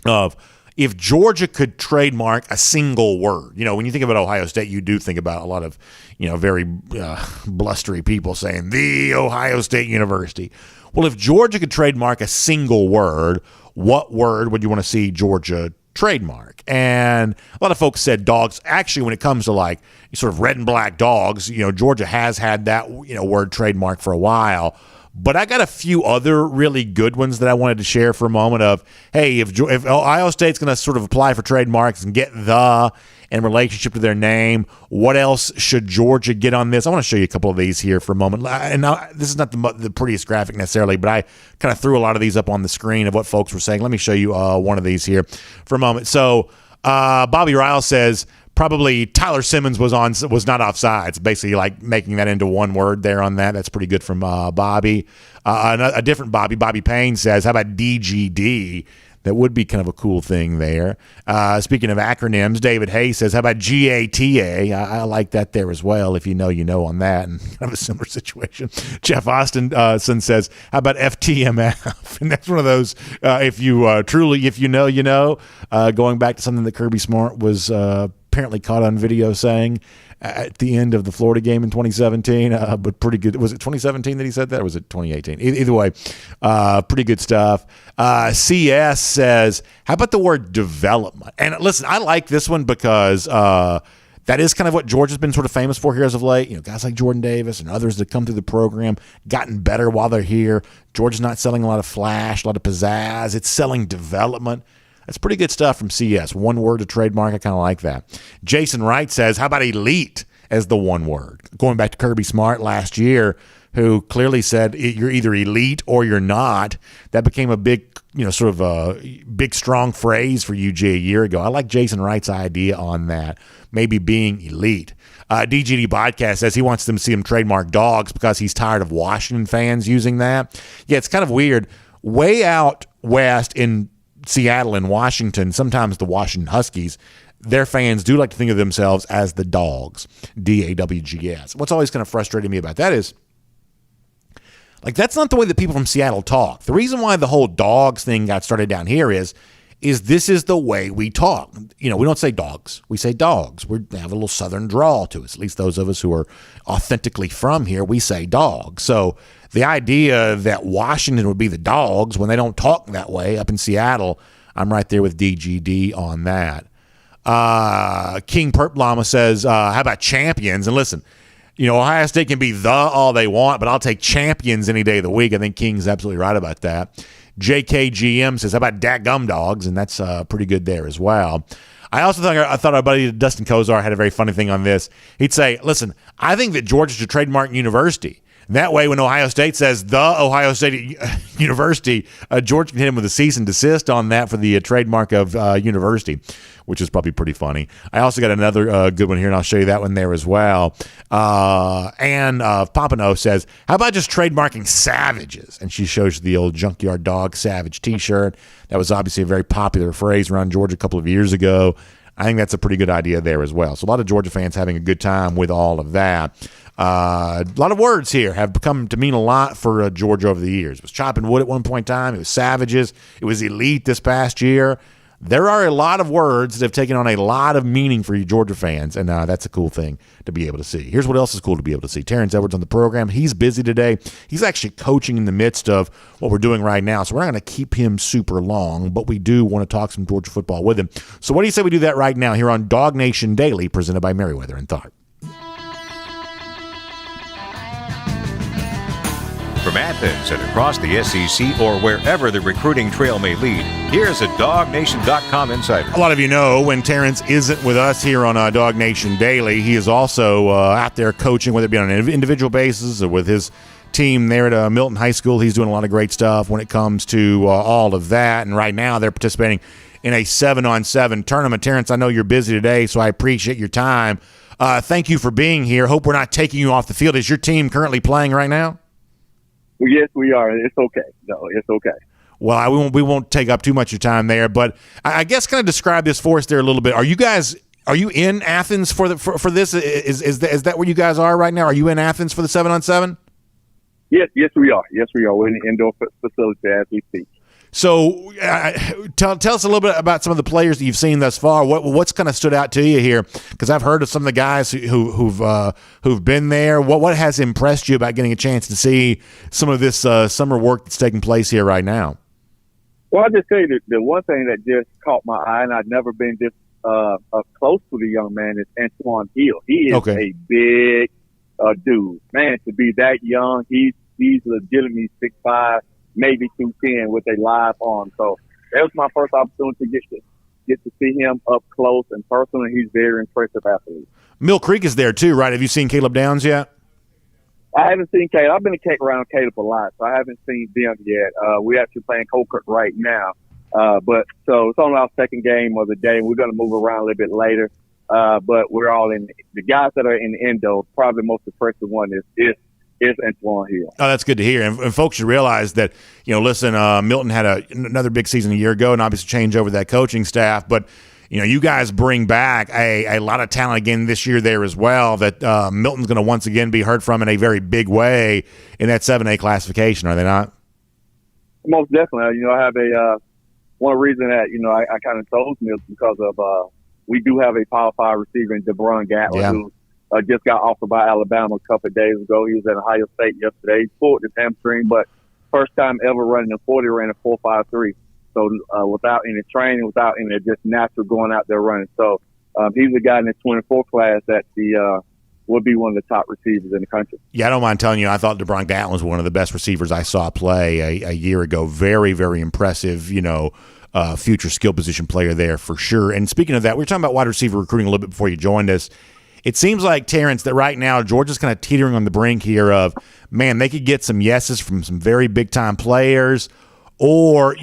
of if Georgia could trademark a single word. You know, when you think about Ohio State, you do think about a lot of, very blustery people saying the Ohio State University. Well, if Georgia could trademark a single word, what word would you want to see Georgia trademark? And a lot of folks said dogs. Actually, when it comes to like sort of red and black dogs, Georgia has had that, word trademark for a while. But I got a few other really good ones that I wanted to share for a moment of, hey, if Ohio State's going to sort of apply for trademarks and get the in relationship to their name, what else should Georgia get on this? I want to show you a couple of these here for a moment. And now, this is not the prettiest graphic necessarily, but I kind of threw a lot of these up on the screen of what folks were saying. Let me show you one of these here for a moment. So Bobby Ryle says, probably Tyler Simmons was not offsides, basically like making that into one word there on that. That's pretty good from Bobby. A different Bobby Payne says, how about DGD? That would be kind of a cool thing there. Speaking of acronyms, David Hayes says, how about GATA? I like that there as well, if you know on that, and kind of a similar situation. Jeff Austin says, how about FTMF? And that's one of those, if you know, going back to something that Kirby Smart was apparently caught on video saying at the end of the Florida game in 2017, but pretty good. Was it 2017 that he said that, or was it 2018? Either way, pretty good stuff. CS says, how about the word development? And listen, I like this one because that is kind of what Georgia's been sort of famous for here as of late. Guys like Jordan Davis and others that come through the program, gotten better while they're here. Georgia's not selling a lot of flash, a lot of pizzazz. It's selling development. That's pretty good stuff from CS. One word to trademark. I kind of like that. Jason Wright says, how about elite as the one word? Going back to Kirby Smart last year, who clearly said you're either elite or you're not. That became a big, sort of a big, strong phrase for UGA a year ago. I like Jason Wright's idea on that, maybe being elite. DGD Podcast says he wants them to see him trademark dogs because he's tired of Washington fans using that. Yeah, it's kind of weird. Way out west in Seattle and Washington, sometimes the Washington Huskies, their fans do like to think of themselves as the Dogs, DAWGS. What's always kind of frustrating me about that is, like, that's not the way that people from Seattle talk. The reason why the whole dogs thing got started down here is this is the way we talk. We don't say dogs. We say dogs. We have a little southern drawl to us. At least those of us who are authentically from here, we say dogs. So the idea that Washington would be the Dogs when they don't talk that way up in Seattle, I'm right there with DGD on that. King Perp Llama says, how about champions? And listen, Ohio State can be all they want, but I'll take champions any day of the week. I think King's absolutely right about that. JKGM says, how about Gum Dogs? And that's pretty good there as well. I also thought our buddy Dustin Kozar had a very funny thing on this. He'd say, listen, I think that Georgia should trademark university. That way, when Ohio State says the Ohio State University, Georgia can hit him with a cease and desist on that for the trademark of university, which is probably pretty funny. I also got another good one here, and I'll show you that one there as well. Anne Pompano says, how about just trademarking savages? And she shows the old Junkyard Dog Savage t-shirt. That was obviously a very popular phrase around Georgia a couple of years ago. I think that's a pretty good idea there as well. So a lot of Georgia fans having a good time with all of that. A lot of words here have become to mean a lot for Georgia over the years. It was chopping wood at one point in time. It was savages. It was elite this past year. There are a lot of words that have taken on a lot of meaning for you Georgia fans, and that's a cool thing to be able to see. Here's what else is cool to be able to see. Terence Edwards on the program. He's busy today. He's actually coaching in the midst of what we're doing right now, so we're not going to keep him super long, but we do want to talk some Georgia football with him. So what do you say we do that right now here on Dog Nation Daily, presented by Merriweather and Tharp? From Athens and across the SEC or wherever the recruiting trail may lead, here's a DogNation.com insider. A lot of you know when Terence isn't with us here on Dog Nation Daily, he is also out there coaching, whether it be on an individual basis or with his team there at Milton High School. He's doing a lot of great stuff when it comes to all of that. And right now they're participating in a 7-on-7 tournament. Terence, I know you're busy today, so I appreciate your time. Thank you for being here. Hope we're not taking you off the field. Is your team currently playing right now? Well, yes, we are. It's okay. No, it's okay. Well, we won't take up too much of your time there, but I guess kind of describe this for us there a little bit. Are you in Athens for this? Is that where you guys are right now? Are you in Athens for the 7-on-7? Yes, we are. Yes, we are. We're in the indoor facility as we speak. So tell us a little bit about some of the players that you've seen thus far. What's kind of stood out to you here? Because I've heard of some of the guys who've been there. What has impressed you about getting a chance to see some of this summer work that's taking place here right now? Well, I'll just say that the one thing that just caught my eye, and I've never been this up close to the young man, is Antoine Hill. He is a big dude. Man, to be that young, he's legitimately 6'5", maybe 210 with a live arm. So that was my first opportunity to get to see him up close and personal. He's very impressive athlete. Mill Creek is there too, right? Have you seen Caleb Downs yet? I haven't seen Caleb. I've been around Caleb a lot, so I haven't seen them yet. We're actually playing Colquitt right now. But so it's on our second game of the day. We're going to move around a little bit later. But we're all in the guys that are in the endo. Probably the most impressive one is Antoine Hill. Oh, that's good to hear. And folks should realize that, listen, Milton had another big season a year ago and obviously change over that coaching staff. But, you guys bring back a lot of talent again this year there as well that Milton's going to once again be heard from in a very big way in that 7A classification, are they not? Most definitely. I have one reason that, I kind of chose Milton because of we do have a Power 5 receiver in DeBron Gatlin who just got offered by Alabama a couple of days ago. He was at Ohio State yesterday. He pulled his hamstring, but first time ever running a 40, ran a 4.53. So without any training, without any just natural going out there running. So he's a guy in the 24 class that will be one of the top receivers in the country. Yeah, I don't mind telling you, I thought DeBron Gatlin was one of the best receivers I saw play a year ago. Very, very impressive, future skill position player there for sure. And speaking of that, we were talking about wide receiver recruiting a little bit before you joined us. It seems like, Terence, that right now Georgia's kind of teetering on the brink here of, man, they could get some yeses from some very big-time players, or,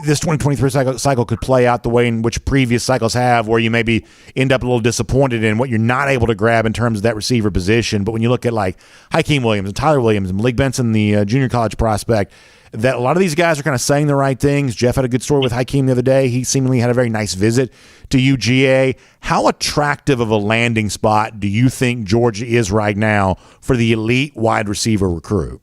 this 2023 cycle could play out the way in which previous cycles have, where you maybe end up a little disappointed in what you're not able to grab in terms of that receiver position. But when you look at like Hakeem Williams and Tyler Williams and Malik Benson, the junior college prospect, that a lot of these guys are kind of saying the right things. Jeff had a good story with Hakeem the other day. He seemingly had a very nice visit to UGA. How attractive of a landing spot do you think Georgia is right now for the elite wide receiver recruit?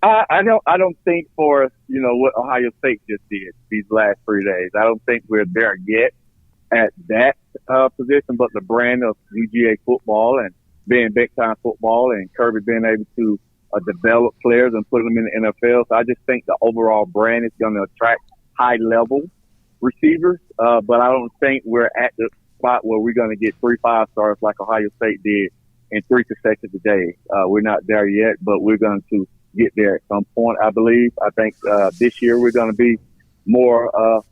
I don't think for what Ohio State just did these last 3 days. I don't think we're there yet at that position, but the brand of UGA football and being big time football and Kirby being able to develop players and put them in the NFL. So I just think the overall brand is going to attract high level receivers. But I don't think we're at the spot where we're going to get 3 5-stars like Ohio State did in 3 consecutive days. We're not there yet, but we're going to get there at some point, I believe. I think this year we're going to be more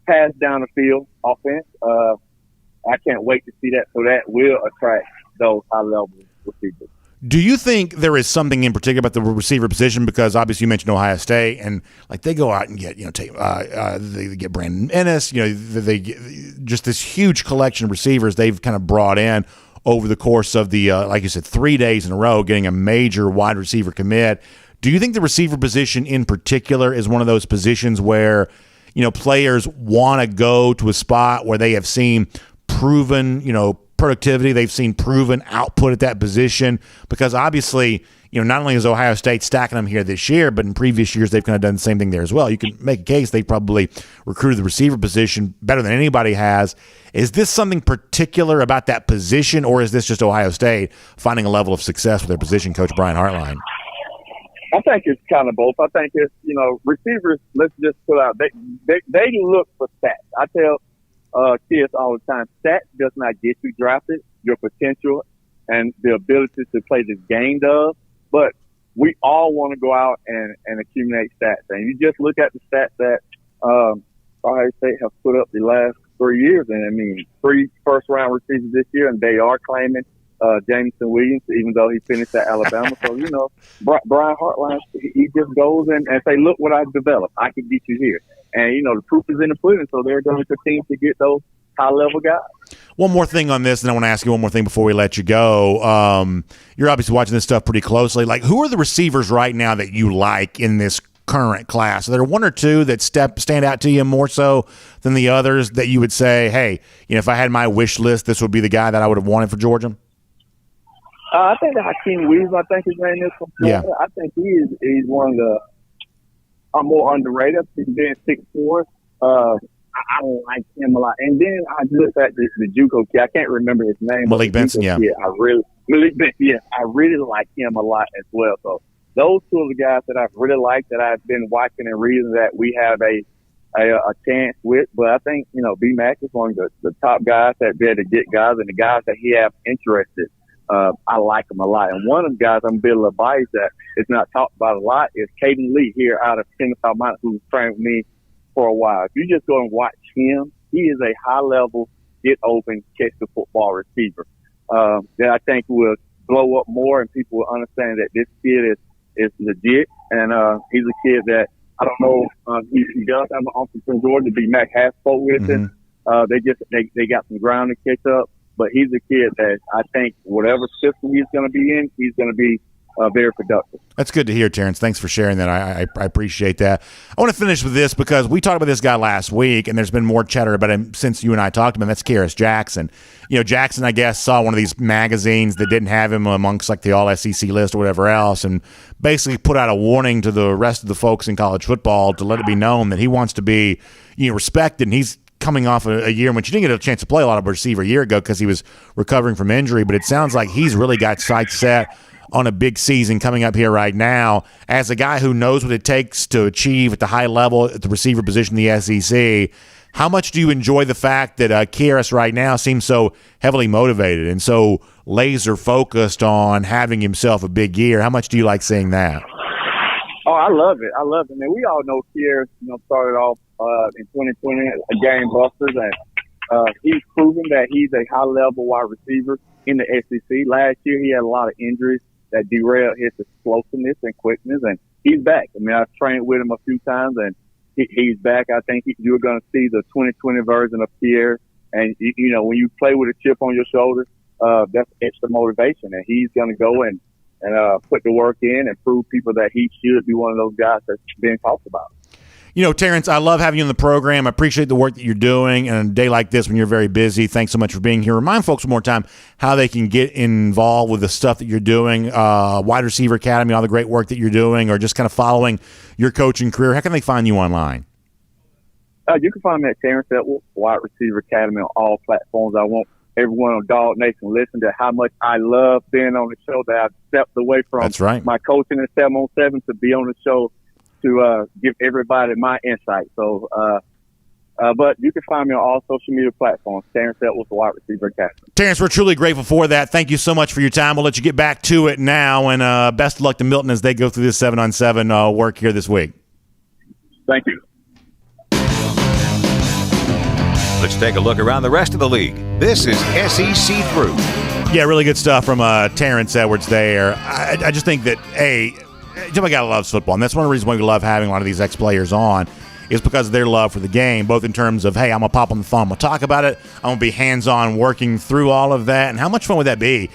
pass down the field offense. I can't wait to see that. So that will attract those high level receivers. Do you think there is something in particular about the receiver position? Because obviously you mentioned Ohio State, and like they go out and get they get Brandon Ennis, they get just this huge collection of receivers they've kind of brought in over the course of the like you said, 3 days in a row, getting a major wide receiver commit. Do you think the receiver position in particular is one of those positions where players want to go to a spot where they have seen proven productivity, they've seen proven output at that position? Because obviously, not only is Ohio State stacking them here this year, but in previous years they've kind of done the same thing there as well. You can make a case they probably recruited the receiver position better than anybody has. Is this something particular about that position, or is this just Ohio State finding a level of success with their position coach, Brian Hartline? I think it's kind of both. I think it's, receivers, let's just put out, they look for stats. I tell kids all the time, stats does not get you drafted. Your potential and the ability to play this game does. But we all want to go out and accumulate stats. And you just look at the stats that Ohio State have put up the last 3 years. And, 3 first-round receivers this year, and they are claiming Jameson Williams, even though he finished at Alabama. So, Brian Hartline, he just goes and say, look what I've developed. I can get you here. And, the proof is in the pudding, so they're going to continue to get those high-level guys. One more thing on this, and I want to ask you one more thing before we let you go. You're obviously watching this stuff pretty closely. Like, who are the receivers right now that you like in this current class? Are there one or two that stand out to you more so than the others that you would say, hey, if I had my wish list, this would be the guy that I would have wanted for Georgia? I think that Hakeem Williams, I think his name is from Florida. Yeah. I think he's one of the more underrated. He's been 6'4". I don't like him a lot. And then I looked at the JUCO kid. I can't remember his name. Malik Benson, yeah. Malik Benson, I really like him a lot as well. So those two are the guys that I've really liked, that I've been watching and reading that we have a chance with. But I think, B-Mac is one of the top guys that be able to get guys, and the guys that he have interested. I like him a lot. And one of the guys I'm a little biased that is not talked about a lot is Caden Lee here out of Kennesaw Mountain, who's trained with me for a while. If you just go and watch him, he is a high-level, get open, catch the football receiver that I think will blow up more, and people will understand that this kid is legit. And he's a kid that, I don't know, he does have an offer from Georgia. B-Mac has spoke with him. They got some ground to catch up. But he's a kid that I think whatever system he's going to be in, he's going to be very productive. That's good to hear, Terence. Thanks for sharing that. I appreciate that. I want to finish with this because we talked about this guy last week, and there's been more chatter about him since you and I talked to him. That's Kearis Jackson. Jackson, I guess, saw one of these magazines that didn't have him amongst like the All-SEC list or whatever else, and basically put out a warning to the rest of the folks in college football to let it be known that he wants to be respected, and he's coming off a year in which he didn't get a chance to play a lot of receiver a year ago because he was recovering from injury, but it sounds like he's really got sights set on a big season coming up here right now. As a guy who knows what it takes to achieve at the high level at the receiver position in the SEC, how much do you enjoy the fact that Kearis right now seems so heavily motivated and so laser focused on having himself a big year? How much do you like seeing that? Oh, I love it. Man, we all know Kearis, started off in 2020 a game busters, and he's proven that he's a high-level wide receiver in the SEC. Last year, he had a lot of injuries that derailed his explosiveness and quickness, and he's back. I mean, I've trained with him a few times, and he's back. I think you're going to see the 2020 version of Kearis, and, when you play with a chip on your shoulder, that's extra motivation, and he's going to go and put the work in and prove people that he should be one of those guys that's being talked about. Terence, I love having you on the program. I appreciate the work that you're doing. And on a day like this when you're very busy, thanks so much for being here. Remind folks one more time how they can get involved with the stuff that you're doing, Wide Receiver Academy, all the great work that you're doing, or just kind of following your coaching career. How can they find you online? You can find me at Terence Edwards, Wide Receiver Academy on all platforms. I want everyone on Dog Nation listen to how much I love being on the show, that I've stepped away from my coaching at 7-on-7 to be on the show to give everybody my insight. So, but you can find me on all social media platforms, Terence Edwards, Wide Receiver Academy. Terence, we're truly grateful for that. Thank you so much for your time. We'll let you get back to it now, and best of luck to Milton as they go through this 7-on-7 work here this week. Thank you. Let's take a look around the rest of the league. This is SEC Through. Yeah, really good stuff from Terence Edwards there. I just think that, my guy loves football, and that's one of the reasons why we love having a lot of these ex-players on, is because of their love for the game, both in terms of, hey, I'm going to pop on the phone, I'm going to talk about it, I'm going to be hands-on working through all of that, and how much fun would that be?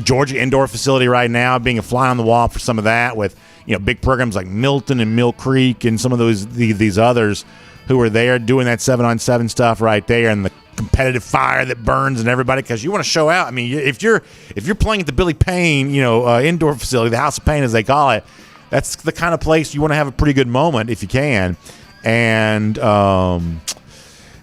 Georgia indoor facility right now, being a fly on the wall for some of that with, big programs like Milton and Mill Creek and some of these others who are there doing that 7-on-7 stuff right there, and the competitive fire that burns in everybody because you want to show out. I mean, if you're playing at the Billy Payne, indoor facility, the House of Pain as they call it, that's the kind of place you want to have a pretty good moment if you can. And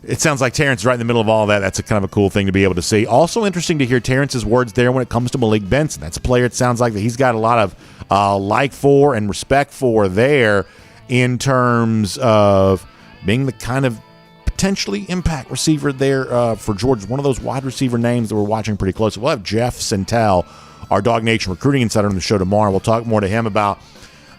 it sounds like Terence is right in the middle of all that. That's a kind of a cool thing to be able to see. Also interesting to hear Terence's words there when it comes to Malik Benson. That's a player, it sounds like, that he's got a lot of like for and respect for there in terms of being the kind of potentially impact receiver there for Georgia. One of those wide receiver names that we're watching pretty closely. We'll have Jeff Sintel, our Dog Nation recruiting insider, on the show tomorrow. We'll talk more to him about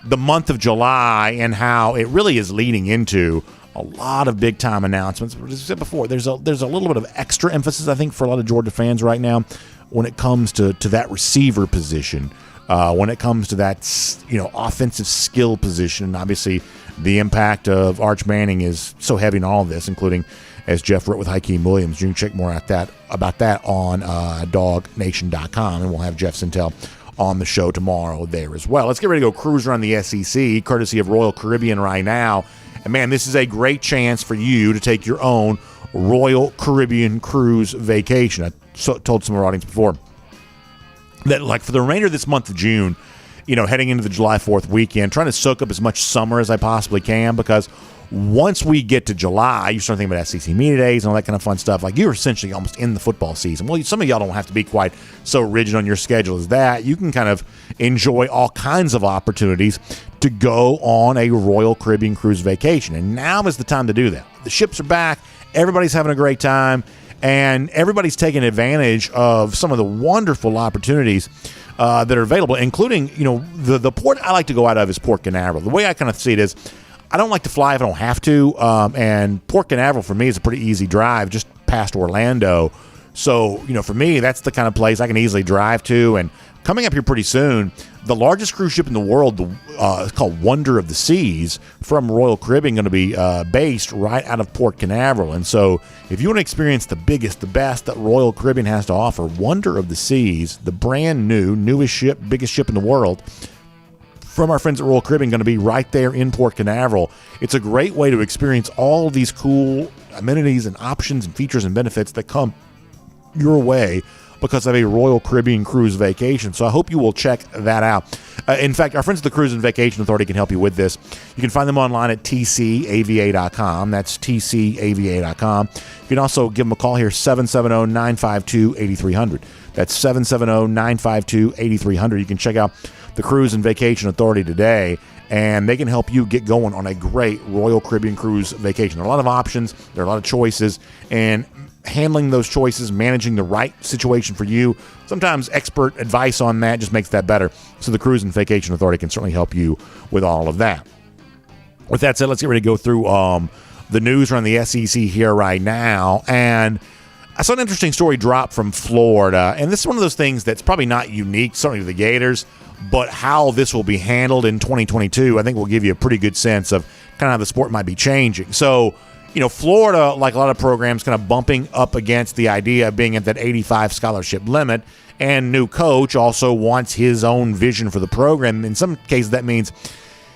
the month of July and how it really is leading into a lot of big-time announcements. As I said before, there's a little bit of extra emphasis, I think, for a lot of Georgia fans right now when it comes to that receiver position, when it comes to that offensive skill position. And obviously, the impact of Arch Manning is so heavy in all of this, including, as Jeff wrote with Hakeem Williams. You can check more about that on dognation.com, and we'll have Jeff Sintel on the show tomorrow there as well. Let's get ready to go cruise around the SEC, courtesy of Royal Caribbean right now. And, man, this is a great chance for you to take your own Royal Caribbean cruise vacation. I told some of our audience before that, like, for the remainder of this month of June, heading into the July 4th weekend, trying to soak up as much summer as I possibly can, because once we get to July, you start thinking about SEC Media Days and all that kind of fun stuff. Like, you're essentially almost in the football season. Well, some of y'all don't have to be quite so rigid on your schedule as that. You can kind of enjoy all kinds of opportunities to go on a Royal Caribbean cruise vacation. And now is the time to do that. The ships are back. Everybody's having a great time. And everybody's taking advantage of some of the wonderful opportunities that are available, including, the port I like to go out of is Port Canaveral. The way I kind of see it is, I don't like to fly if I don't have to, and Port Canaveral for me is a pretty easy drive just past Orlando. So, for me, that's the kind of place I can easily drive to. And coming up here pretty soon, the largest cruise ship in the world, it's called Wonder of the Seas, from Royal Caribbean, going to be based right out of Port Canaveral. And so if you want to experience the biggest, the best that Royal Caribbean has to offer, Wonder of the Seas, the brand new, newest ship, biggest ship in the world, from our friends at Royal Caribbean, going to be right there in Port Canaveral. It's a great way to experience all of these cool amenities and options and features and benefits that come your way because of a Royal Caribbean cruise vacation. So I hope you will check that out. In fact, our friends at the Cruise and Vacation Authority can help you with this. You can find them online at tcava.com. That's tcava.com. You can also give them a call here, 770-952-8300. That's 770-952-8300. You can check out the Cruise and Vacation Authority today, and they can help you get going on a great Royal Caribbean cruise vacation. There are a lot of options. There are a lot of choices, and handling those choices, managing the right situation for you, sometimes expert advice on that just makes that better. So the Cruise and Vacation Authority can certainly help you with all of that. With that said, let's get ready to go through the news around the SEC here right now. And I saw an interesting story drop from Florida, and this is one of those things that's probably not unique, certainly to the Gators, but how this will be handled in 2022, I think will give you a pretty good sense of kind of how the sport might be changing. So, Florida, like a lot of programs, kind of bumping up against the idea of being at that 85 scholarship limit, and new coach also wants his own vision for the program. In some cases, that means,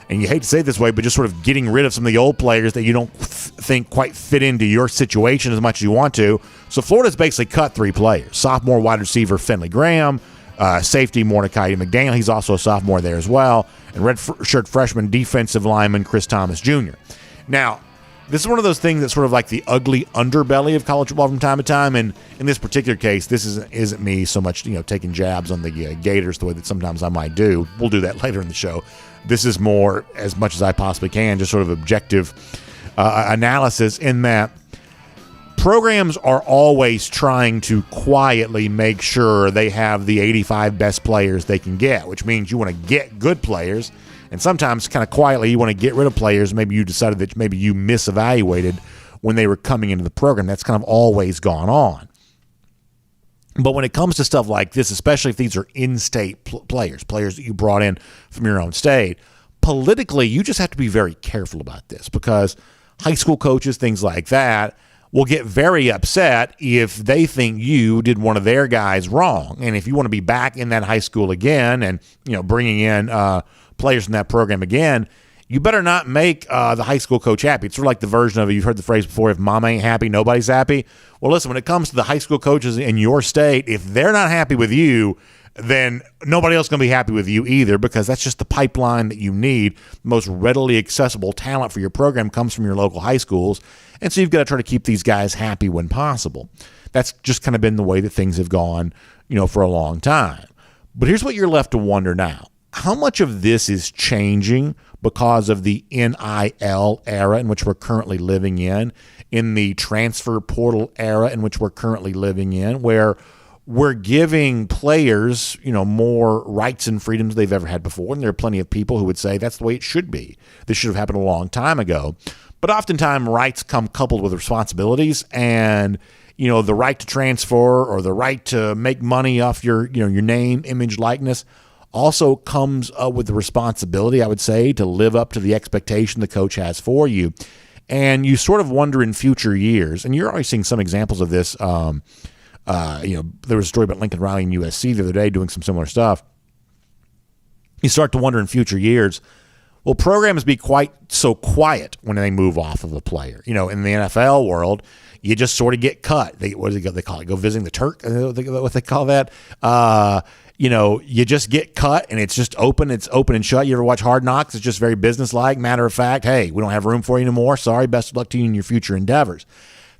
and you hate to say it this way, but just sort of getting rid of some of the old players that you don't think quite fit into your situation as much as you want to. So Florida's basically cut 3 players. Sophomore wide receiver Finley Graham, safety Mordecai McDaniel, he's also a sophomore there as well, and redshirt freshman defensive lineman Chris Thomas Jr. Now, this is one of those things that's sort of like the ugly underbelly of college football from time to time, and in this particular case, this isn't me so much taking jabs on the Gators the way that sometimes I might do. We'll do that later in the show. This is more, as much as I possibly can, just sort of objective analysis in that programs are always trying to quietly make sure they have the 85 best players they can get, which means you want to get good players, and sometimes kind of quietly you want to get rid of players maybe you decided that maybe you misevaluated when they were coming into the program. That's kind of always gone on. But when it comes to stuff like this, especially if these are in-state players that you brought in from your own state, politically you just have to be very careful about this, because high school coaches, things like that, will get very upset if they think you did one of their guys wrong. And if you want to be back in that high school again and bringing in players in that program again, you better not make the high school coach happy. It's sort of like the version of, you've heard the phrase before, if mama ain't happy, nobody's happy. Well, listen, when it comes to the high school coaches in your state, if they're not happy with you, then nobody else is going to be happy with you either, because that's just the pipeline that you need. The most readily accessible talent for your program comes from your local high schools, and so you've got to try to keep these guys happy when possible. That's just kind of been the way that things have gone, for a long time. But here's what you're left to wonder now. How much of this is changing because of the NIL era in which we're currently living in the transfer portal era in which we're currently living in, where we're giving players, more rights and freedoms they've ever had before. And there are plenty of people who would say that's the way it should be. This should have happened a long time ago. But oftentimes rights come coupled with responsibilities, and the right to transfer or the right to make money off your name, image, likeness also comes with the responsibility, I would say, to live up to the expectation the coach has for you. And you sort of wonder in future years, and you're already seeing some examples of this. There was a story about Lincoln Riley and USC the other day doing some similar stuff. You start to wonder in future years, will programs be quite so quiet when they move off of a player? In the NFL world, you just sort of get cut. What do they call it? Go visiting the Turk? What they call that? You just get cut, and it's just open. It's open and shut. You ever watch Hard Knocks? It's just very businesslike, matter of fact. Hey, we don't have room for you anymore. Sorry, best of luck to you in your future endeavors.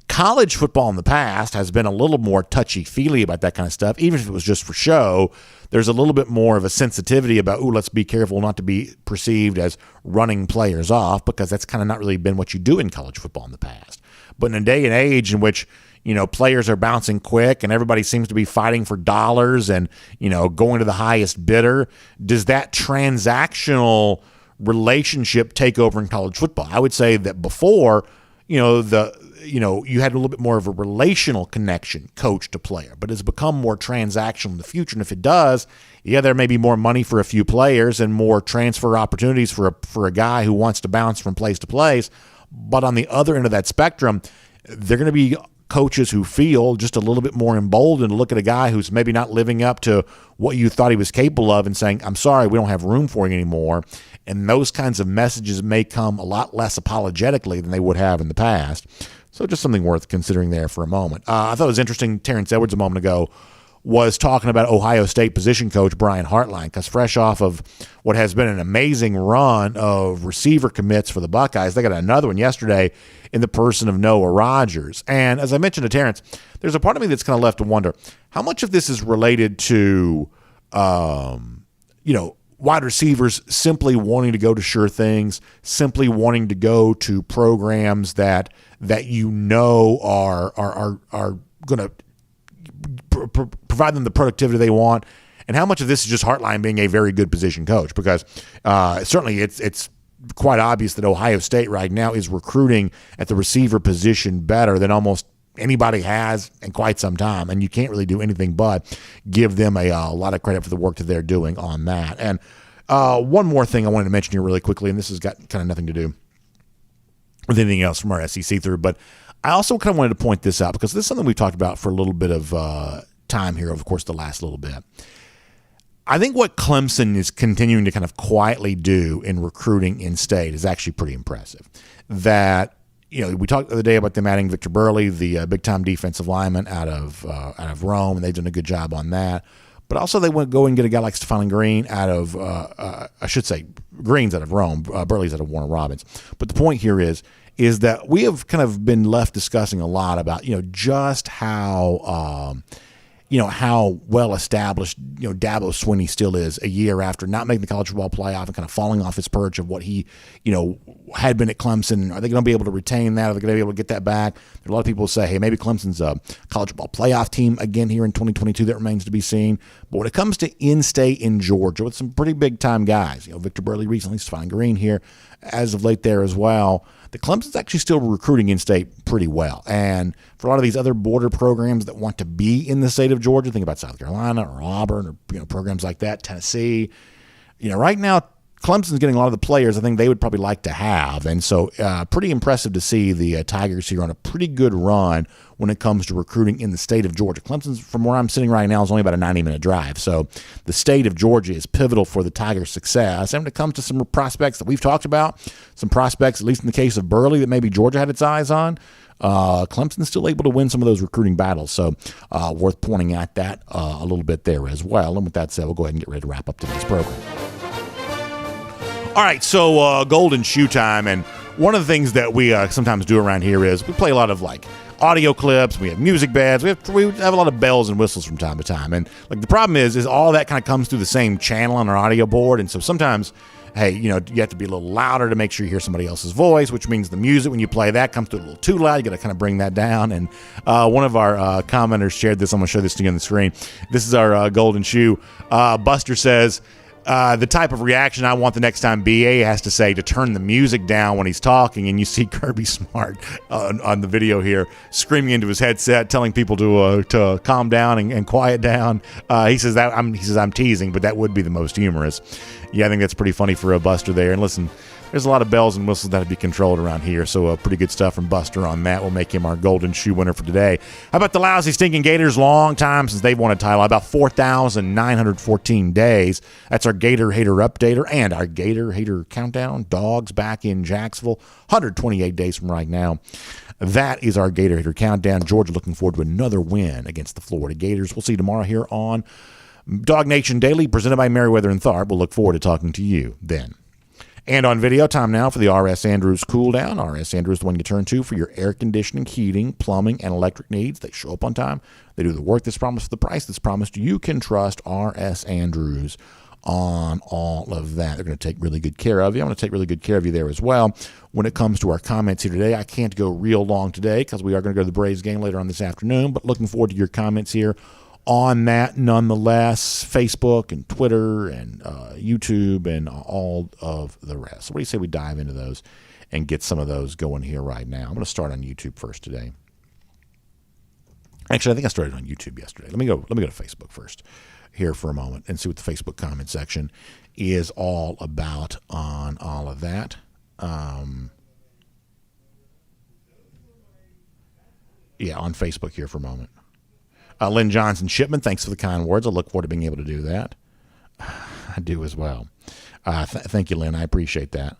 College football in the past has been a little more touchy-feely about that kind of stuff. Even if it was just for show, there's a little bit more of a sensitivity about, let's be careful not to be perceived as running players off, because that's kind of not really been what you do in college football in the past. But in a day and age in which players are bouncing quick and everybody seems to be fighting for dollars and, going to the highest bidder, does that transactional relationship take over in college football? I would say that before, you had a little bit more of a relational connection, coach to player, but it's become more transactional in the future. And if it does, there may be more money for a few players and more transfer opportunities for a guy who wants to bounce from place to place. But on the other end of that spectrum, they're going to be coaches who feel just a little bit more emboldened to look at a guy who's maybe not living up to what you thought he was capable of and saying, I'm sorry, we don't have room for you anymore. And those kinds of messages may come a lot less apologetically than they would have in the past. So just something worth considering there for a moment. I thought it was interesting, Terence Edwards a moment ago was talking about Ohio State position coach Brian Hartline, because fresh off of what has been an amazing run of receiver commits for the Buckeyes, they got another one yesterday in the person of Noah Rogers. And as I mentioned to Terence, there's a part of me that's kind of left to wonder how much of this is related to, wide receivers simply wanting to go to sure things, simply wanting to go to programs that are going to provide them the productivity they want, and how much of this is just Hartline being a very good position coach, because certainly it's quite obvious that Ohio State right now is recruiting at the receiver position better than almost anybody has in quite some time, and you can't really do anything but give them a lot of credit for the work that they're doing on that. And one more thing I wanted to mention here really quickly, and this has got kind of nothing to do with anything else from our SEC through, but I also kind of wanted to point this out because this is something we've talked about for a little bit of time here, of course, the last little bit. I think what Clemson is continuing to kind of quietly do in recruiting in-state is actually pretty impressive. That, we talked the other day about them adding Victor Burley, the big-time defensive lineman out of Rome, and they've done a good job on that. But also they went go and get a guy like Stephon Green out of, Green's out of Rome, Burley's out of Warner Robins. But the point here is that we have kind of been left discussing a lot about, just how, how well established, Dabo Swinney still is a year after not making the college football playoff and kind of falling off his perch of what he, had been at Clemson. Are they going to be able to retain that? Are they going to be able to get that back? There are a lot of people who say, hey, maybe Clemson's a college football playoff team again here in 2022. That remains to be seen. But when it comes to in-state in Georgia with some pretty big-time guys, Victor Burley recently, Stephon Green here as of late there as well, the Clemson's actually still recruiting in-state pretty well. And for a lot of these other border programs that want to be in the state of Georgia, think about South Carolina or Auburn or programs like that, Tennessee, right now Clemson's getting a lot of the players I think they would probably like to have. And so pretty impressive to see the Tigers here on a pretty good run when it comes to recruiting in the state of Georgia. Clemson's, from where I'm sitting right now, is only about a 90-minute drive. So the state of Georgia is pivotal for the Tigers' success. And when it comes to some prospects that we've talked about, some prospects, at least in the case of Burley, that maybe Georgia had its eyes on, Clemson's still able to win some of those recruiting battles. So worth pointing at that a little bit there as well. And with that said, we'll go ahead and get ready to wrap up today's program. All right, so golden shoe time. And one of the things that we sometimes do around here is we play a lot of like audio clips. We have music beds. We have a lot of bells and whistles from time to time. And like the problem is all that kind of comes through the same channel on our audio board. And so sometimes, hey, you have to be a little louder to make sure you hear somebody else's voice, which means the music, when you play that, comes through a little too loud. You got to kind of bring that down. And one of our commenters shared this. I'm going to show this to you on the screen. This is our golden shoe. Buster says, the type of reaction I want the next time BA has to say to turn the music down when he's talking, and you see Kirby Smart on the video here screaming into his headset, telling people to calm down and quiet down. He says I'm teasing, but that would be the most humorous. Yeah, I think that's pretty funny for a Buster there. And listen, there's a lot of bells and whistles that have to be controlled around here, so pretty good stuff from Buster on that. We'll make him our golden shoe winner for today. How about the lousy stinking Gators? Long time since they've won a title, about 4,914 days. That's our Gator Hater Updater and our Gator Hater Countdown. Dogs back in Jacksonville, 128 days from right now. That is our Gator Hater Countdown. Georgia looking forward to another win against the Florida Gators. We'll see you tomorrow here on Dog Nation Daily, presented by Merriweather and Tharp. We'll look forward to talking to you then. And on video, time now for the R.S. Andrews Cool Down. R.S. Andrews, the one you turn to for your air conditioning, heating, plumbing, and electric needs. They show up on time. They do the work that's promised for the price that's promised. You can trust R.S. Andrews on all of that. They're going to take really good care of you. I'm going to take really good care of you there as well. When it comes to our comments here today, I can't go real long today because we are going to go to the Braves game later on this afternoon, but looking forward to your comments here on that nonetheless. Facebook and Twitter and YouTube and all of the rest. So what do you say we dive into those and get some of those going here right now? I'm going to start on YouTube first today. Actually, I think I started on YouTube yesterday. Let me go to Facebook first here for a moment and see what the Facebook comment section is all about on all of that. Yeah, on Facebook here for a moment. Lynn Johnson Shipman, thanks for the kind words. I look forward to being able to do that. I do as well. Thank you, Lynn. I appreciate that.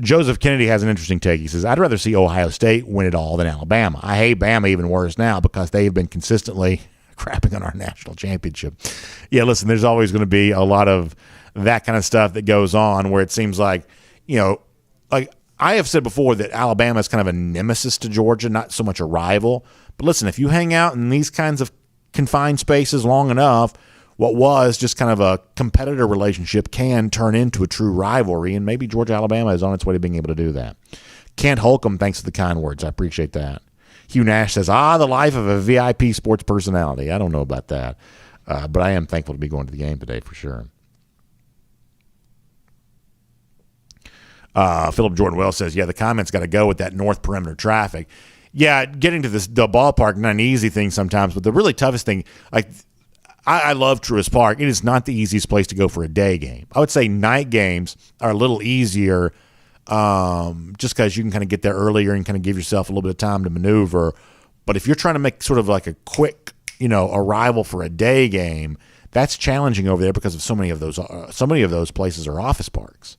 Joseph Kennedy has an interesting take. He says, I'd rather see Ohio State win it all than Alabama. I hate Bama even worse now because they've been consistently crapping on our national championship. Yeah, listen, there's always going to be a lot of that kind of stuff that goes on where it seems like, like I have said before that Alabama is kind of a nemesis to Georgia, not so much a rival. But listen, if you hang out in these kinds of confined spaces long enough, what was just kind of a competitor relationship can turn into a true rivalry, and maybe Georgia-Alabama is on its way to being able to do that. Kent Holcomb, thanks for the kind words. I appreciate that. Hugh Nash says, the life of a VIP sports personality. I don't know about that, but I am thankful to be going to the game today for sure. Philip Jordan Wells says, the comments got to go with that north perimeter traffic. Yeah, getting to the ballpark, not an easy thing sometimes, but the really toughest thing, like I love Truist Park. It is not the easiest place to go for a day game. I would say night games are a little easier just because you can kind of get there earlier and kind of give yourself a little bit of time to maneuver. But if you're trying to make sort of like a quick, arrival for a day game, that's challenging over there because of so many of those places are office parks.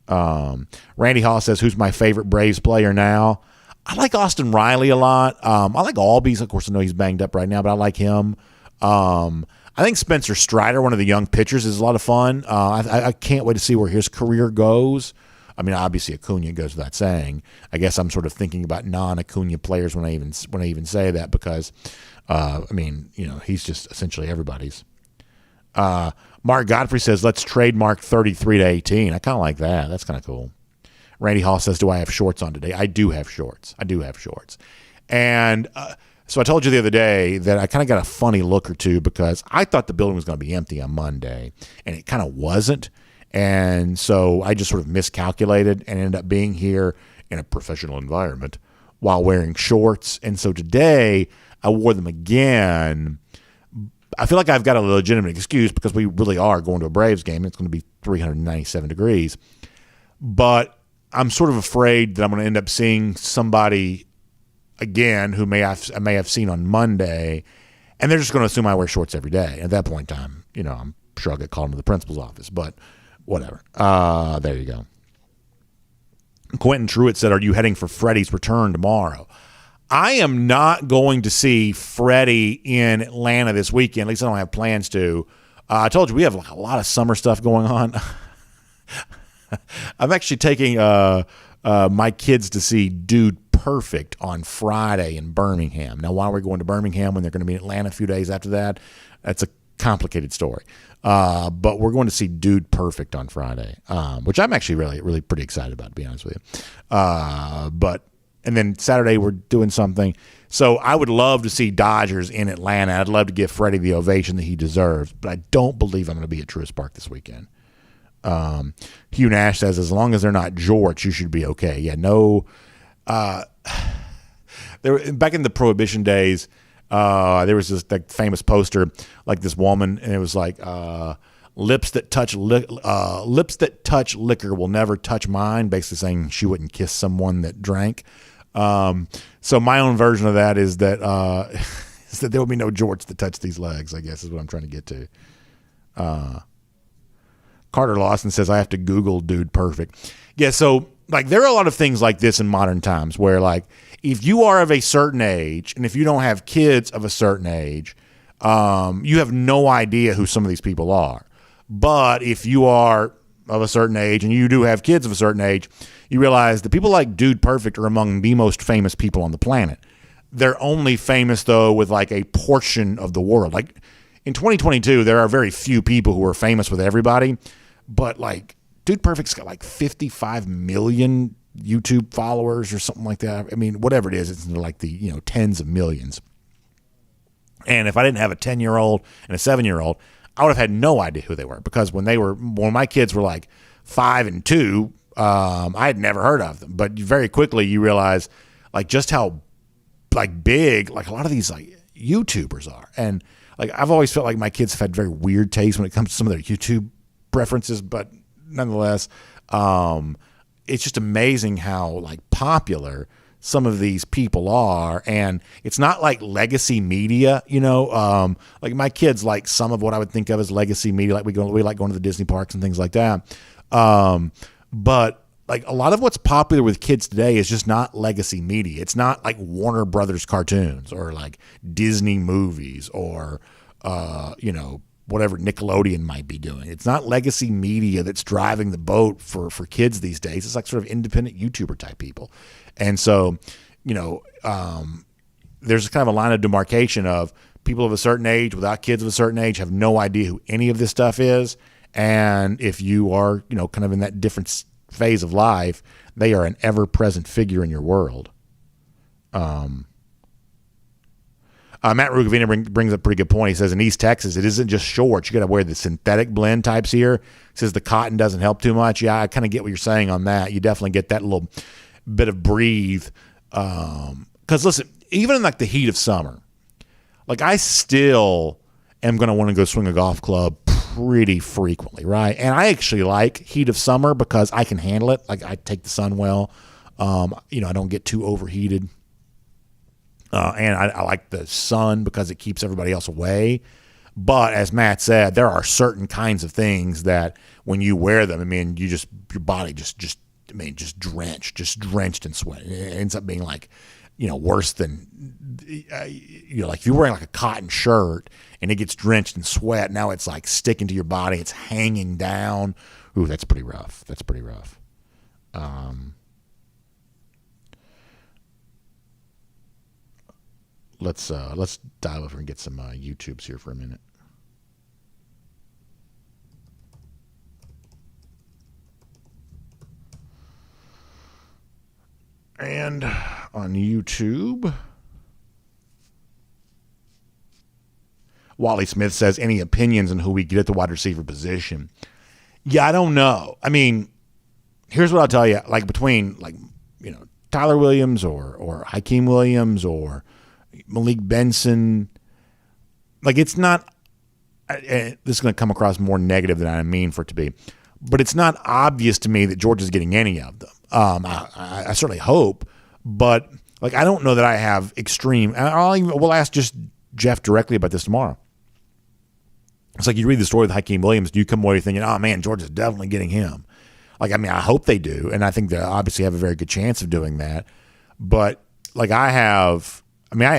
Randy Hall says, who's my favorite Braves player now? I like Austin Riley a lot. I like Albies. Of course, I know he's banged up right now, but I like him. I think Spencer Strider, one of the young pitchers, is a lot of fun. I can't wait to see where his career goes. I mean, obviously Acuna goes without saying. I guess I'm sort of thinking about non-Acuna players when I even say that because, he's just essentially everybody's. Mark Godfrey says, let's trademark 33 to 18. I kind of like that. That's kind of cool. Randy Hall says, do I have shorts on today? I do have shorts. And so I told you the other day that I kind of got a funny look or two because I thought the building was going to be empty on Monday, and it kind of wasn't. And so I just sort of miscalculated and ended up being here in a professional environment while wearing shorts. And so today I wore them again. I feel like I've got a legitimate excuse because we really are going to a Braves game. It's going to be 397 degrees. But I'm sort of afraid that I'm going to end up seeing somebody again, who I may have seen on Monday, and they're just going to assume I wear shorts every day. At that point in time, I'm sure I'll get called into the principal's office, but whatever. There you go. Quentin Truitt said, "Are you heading for Freddie's return tomorrow?" I am not going to see Freddie in Atlanta this weekend. At least I don't have plans to. I told you we have like a lot of summer stuff going on. I'm actually taking my kids to see Dude Perfect on Friday in Birmingham. Now, why are we going to Birmingham when they're going to be in Atlanta a few days after that? That's a complicated story. But we're going to see Dude Perfect on Friday, which I'm actually really, really pretty excited about, to be honest with you. And then Saturday we're doing something. So I would love to see Dodgers in Atlanta. I'd love to give Freddie the ovation that he deserves, but I don't believe I'm going to be at Truist Park this weekend. Hugh Nash says, as long as they're not jorts, you should be okay. Yeah, no. Back in the Prohibition days, there was this like famous poster, like this woman, and it was like lips that touch liquor will never touch mine. Basically saying she wouldn't kiss someone that drank. So my own version of that is that is that there will be no jorts that touch these legs, I guess is what I'm trying to get to. Carter Lawson says, I have to Google Dude Perfect. Yeah, so like there are a lot of things like this in modern times where like if you are of a certain age and if you don't have kids of a certain age, you have no idea who some of these people are. But if you are of a certain age and you do have kids of a certain age, you realize that people like Dude Perfect are among the most famous people on the planet. They're only famous, though, with like a portion of the world. Like in 2022, there are very few people who are famous with everybody. But like Dude Perfect's got like 55 million YouTube followers or something like that. I mean, whatever it is, it's like the, tens of millions. And if I didn't have a 10-year-old and a 7-year-old, I would have had no idea who they were because when my kids were like 5 and 2, I had never heard of them. But very quickly you realize like just how like big like a lot of these like YouTubers are. And like I've always felt like my kids have had very weird taste when it comes to some of their YouTube preferences, but nonetheless, it's just amazing how like popular some of these people are, and it's not like legacy media, like my kids like some of what I would think of as legacy media, like we like going to the Disney parks and things like that. But like a lot of what's popular with kids today is just not legacy media. It's not like Warner Brothers cartoons or like Disney movies or, whatever Nickelodeon might be doing. It's not legacy media that's driving the boat for kids these days. It's like sort of independent YouTuber type people. And so, there's kind of a line of demarcation of people of a certain age without kids of a certain age have no idea who any of this stuff is. And if you are, kind of in that different phase of life, they are an ever-present figure in your world. Matt Rugavina brings up a pretty good point. He says in East Texas, it isn't just shorts. You got to wear the synthetic blend types here. He says the cotton doesn't help too much. Yeah, I kind of get what you're saying on that. You definitely get that little bit of breathe. Because listen, even in like the heat of summer, like I still am going to want to go swing a golf club pretty frequently, right? And I actually like heat of summer because I can handle it. Like I take the sun well. I don't get too overheated. And I like the sun because it keeps everybody else away. But as Matt said, there are certain kinds of things that when you wear them, your body just drenched in sweat. It ends up being like, worse than, like if you're wearing like a cotton shirt and it gets drenched in sweat, now it's like sticking to your body. It's hanging down. Ooh, that's pretty rough. Let's dive over and get some YouTubes here for a minute. And on YouTube, Wally Smith says, any opinions on who we get at the wide receiver position? Yeah, I don't know. Here's what I'll tell you. Like between Tyler Williams or Hakeem Williams or Malik Benson, like it's not, this is going to come across more negative than I mean for it to be, but it's not obvious to me that Georgia's getting any of them. I certainly hope, but Like, I don't know that I have extreme. We'll ask just Jeff directly about this tomorrow. It's like you read the story with Hakeem Williams. Do you come away thinking, oh, man, Georgia's definitely getting him? Like, I mean, I hope they do. And I think they obviously have a very good chance of doing that. But, like, I have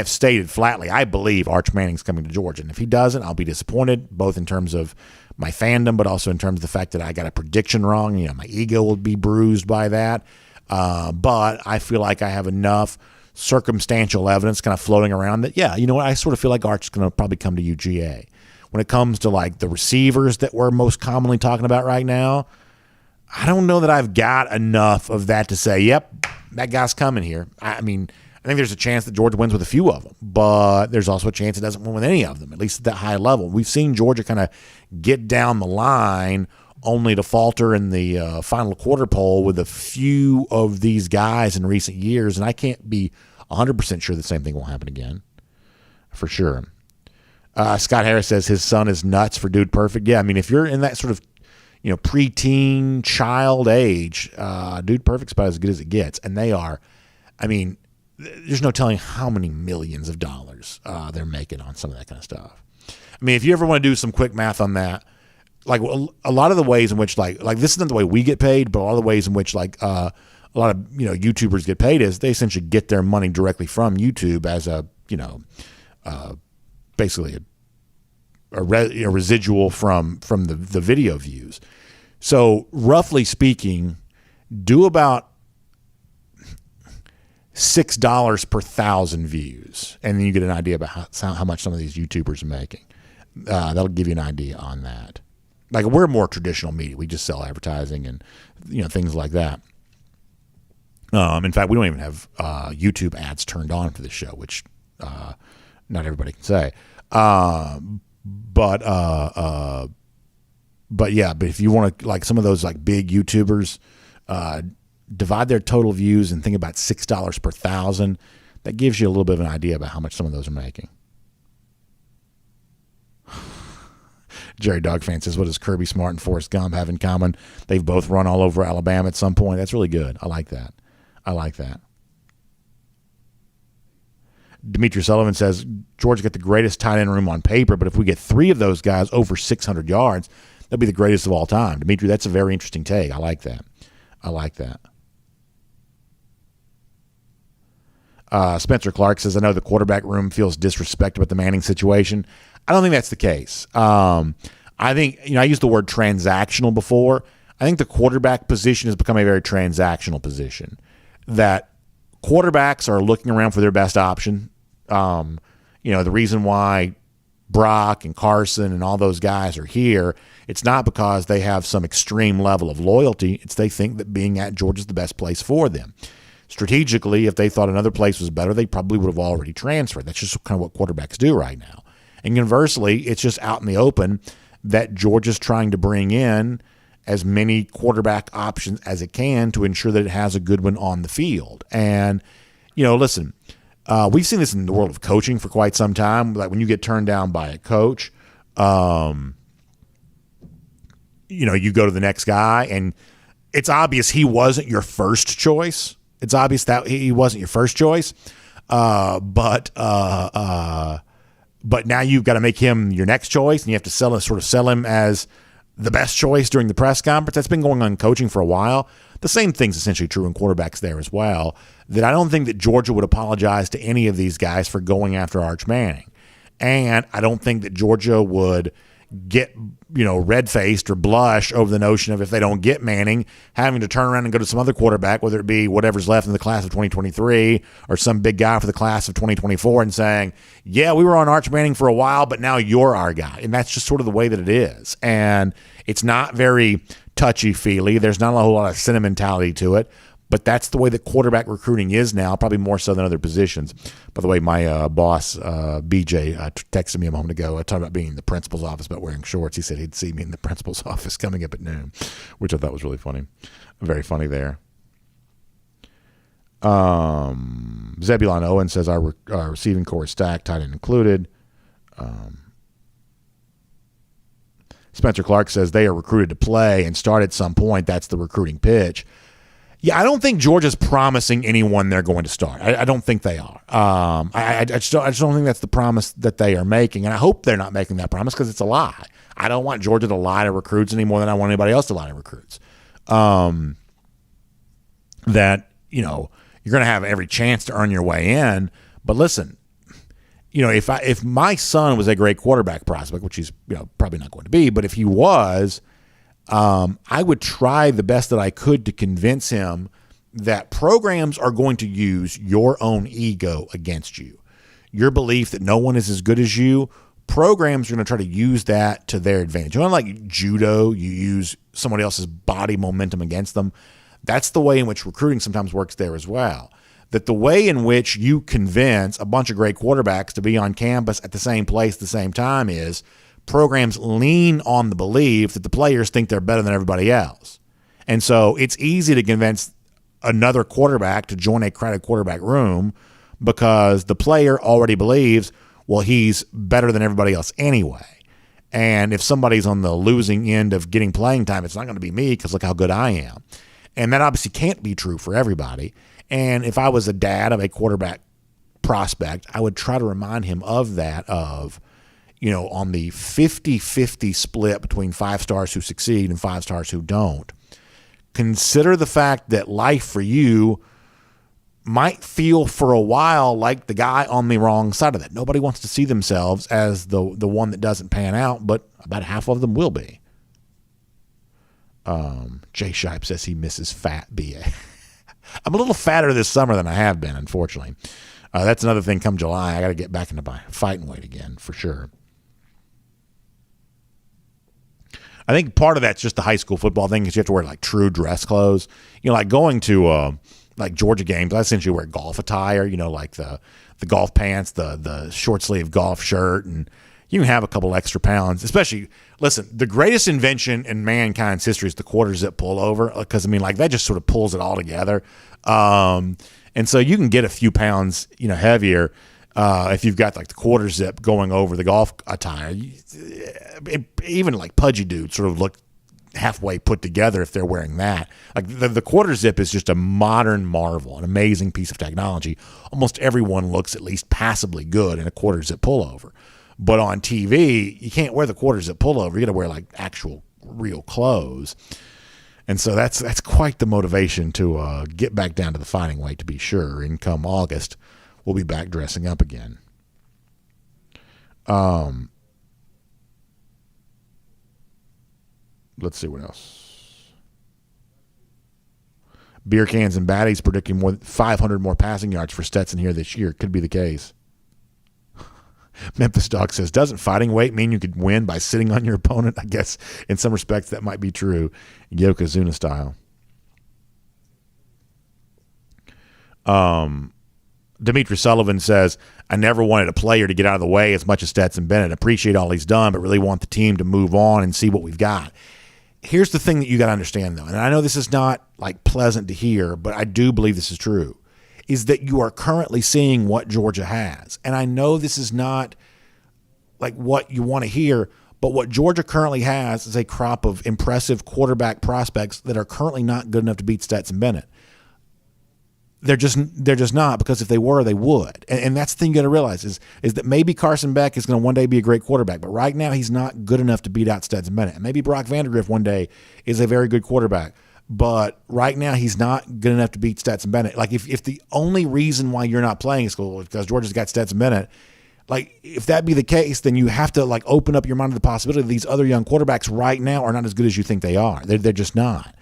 stated flatly, I believe Arch Manning's coming to Georgia. And if he doesn't, I'll be disappointed, both in terms of my fandom, but also in terms of the fact that I got a prediction wrong. You know, my ego will be bruised by that. But I feel like I have enough circumstantial evidence kind of floating around that, yeah, you know what, I sort of feel like Arch is going to probably come to UGA. When it comes to like the receivers that we're most commonly talking about right now, I don't know that I've got enough of that to say, yep, that guy's coming here. I mean, I think there's a chance that Georgia wins with a few of them, but there's also a chance it doesn't win with any of them, at least at that high level. We've seen Georgia kind of get down the line only to falter in the final quarter poll with a few of these guys in recent years, and I can't be 100% sure the same thing will happen again, for sure. Scott Harris says his son is nuts for Dude Perfect. Yeah, I mean, if you're in that sort of, you know, preteen child age, Dude Perfect's about as good as it gets, and they are, I mean, there's no telling how many millions of dollars they're making on some of that kind of stuff. I mean, if you ever want to do some quick math on that, like a lot of the ways in which like this isn't the way we get paid, but a lot of the ways in which like a lot of, you know, YouTubers get paid is they essentially get their money directly from YouTube as a, you know, basically a residual from the video views. So roughly speaking, do about $6 per 1,000 views, and then you get an idea about how much some of these YouTubers are making. That'll give you an idea on that. Like, we're more traditional media. We just sell advertising and, you know, things like that. In fact, we don't even have YouTube ads turned on for this show, which not everybody can say. But yeah, but if you want to, like, some of those like big YouTubers, divide their total views and think about $6 per 1,000. That gives you a little bit of an idea about how much some of those are making. Jerry Dogfan says, what does Kirby Smart and Forrest Gump have in common? They've both run all over Alabama at some point. That's really good. I like that. Demetri Sullivan says, Georgia got the greatest tight end room on paper, but if we get 3 of those guys over 600 yards, they'll be the greatest of all time. Demetri, that's a very interesting take. I like that. Spencer Clark says, I know the quarterback room feels disrespected about the Manning situation. I don't think that's the case. I think, you know, I used the word transactional before. I think the quarterback position has become a very transactional position, that quarterbacks are looking around for their best option. You know, the reason why Brock and Carson and all those guys are here, it's not because they have some extreme level of loyalty. It's they think that being at Georgia is the best place for them. Strategically, if they thought another place was better, they probably would have already transferred. That's just kind of what quarterbacks do right now. And conversely, it's just out in the open that Georgia's trying to bring in as many quarterback options as it can to ensure that it has a good one on the field. And, you know, listen, we've seen this in the world of coaching for quite some time. Like, when you get turned down by a coach, you know, you go to the next guy, and it's obvious he wasn't your first choice. It's obvious that he wasn't your first choice. But now you've got to make him your next choice, and you have to sell him as the best choice during the press conference. That's been going on in coaching for a while. The same thing's essentially true in quarterbacks there as well, that I don't think that Georgia would apologize to any of these guys for going after Arch Manning. And I don't think that Georgia would get, you know, red-faced or blush over the notion of, if they don't get Manning, having to turn around and go to some other quarterback, whether it be whatever's left in the class of 2023 or some big guy for the class of 2024, and saying, yeah, we were on Arch Manning for a while, but now you're our guy. And that's just sort of the way that it is. And it's not very touchy-feely. There's not a whole lot of sentimentality to it. But that's the way that quarterback recruiting is now, probably more so than other positions. By the way, my boss, BJ, texted me a moment ago talking about being in the principal's office about wearing shorts. He said he'd see me in the principal's office coming up at noon, which I thought was really funny. Very funny there. Zebulon Owen says our receiving core is stacked, tight end included. Spencer Clark says they are recruited to play and start at some point. That's the recruiting pitch. Yeah, I don't think Georgia's promising anyone they're going to start. I don't think they are. I just don't think that's the promise that they are making, and I hope they're not making that promise because it's a lie. I don't want Georgia to lie to recruits any more than I want anybody else to lie to recruits. That, you know, you're going to have every chance to earn your way in, but listen, you know, if my son was a great quarterback prospect, which he's, you know, probably not going to be, but if he was, I would try the best that I could to convince him that programs are going to use your own ego against you. Your belief that no one is as good as you, programs are going to try to use that to their advantage. You know, like judo, you use somebody else's body momentum against them. That's the way in which recruiting sometimes works there as well. That the way in which you convince a bunch of great quarterbacks to be on campus at the same place at the same time is programs lean on the belief that the players think they're better than everybody else. And so it's easy to convince another quarterback to join a crowded quarterback room because the player already believes, well, he's better than everybody else anyway. And if somebody's on the losing end of getting playing time, it's not going to be me because look how good I am. And that obviously can't be true for everybody. And if I was a dad of a quarterback prospect, I would try to remind him of that, of, you know, on the 50-50 split between 5 stars who succeed and 5 stars who don't. Consider the fact that life for you might feel for a while like the guy on the wrong side of that. Nobody wants to see themselves as the one that doesn't pan out, but about half of them will be. Jay Shipe says he misses fat BA. I'm a little fatter this summer than I have been, unfortunately. That's another thing come July. I got to get back into my fighting weight again, for sure. I think part of that's just the high school football thing because you have to wear like true dress clothes. You know, like going to like Georgia games, I essentially wear golf attire, you know, like the golf pants, the short sleeve golf shirt, and you can have a couple extra pounds. Especially, listen, the greatest invention in mankind's history is the quarter zip pullover because, I mean, like that just sort of pulls it all together. And so you can get a few pounds, you know, heavier if you've got like the quarter zip going over the golf attire. Even like pudgy dudes sort of look halfway put together if they're wearing that. Like the quarter zip is just a modern marvel, an amazing piece of technology. Almost everyone looks at least passably good in a quarter zip pullover. But on TV, you can't wear the quarter zip pullover. You got to wear like actual real clothes. And so that's quite the motivation to get back down to the fighting weight, to be sure. And come August, we'll be back dressing up again. Let's see what else. Beer cans and baddies predicting more than 500 more passing yards for Stetson here this year. Could be the case. Memphis Dog says, doesn't fighting weight mean you could win by sitting on your opponent? I guess in some respects that might be true, Yokozuna style. Dimitri Sullivan says, I never wanted a player to get out of the way as much as Stetson Bennett. Appreciate all he's done, but really want the team to move on and see what we've got. Here's the thing that you got to understand, though, and I know this is not like pleasant to hear, but I do believe this is true, is that you are currently seeing what Georgia has. And I know this is not like what you want to hear, but what Georgia currently has is a crop of impressive quarterback prospects that are currently not good enough to beat Stetson Bennett. They're just not, because if they were, they would. And that's the thing you got to realize is that maybe Carson Beck is going to one day be a great quarterback, but right now he's not good enough to beat out Stetson Bennett. And maybe Brock Vandagriff one day is a very good quarterback, but right now he's not good enough to beat Stetson Bennett. Like if the only reason why you're not playing is because Georgia's got Stetson Bennett, like if that be the case, then you have to like open up your mind to the possibility that these other young quarterbacks right now are not as good as you think they are. They're just not.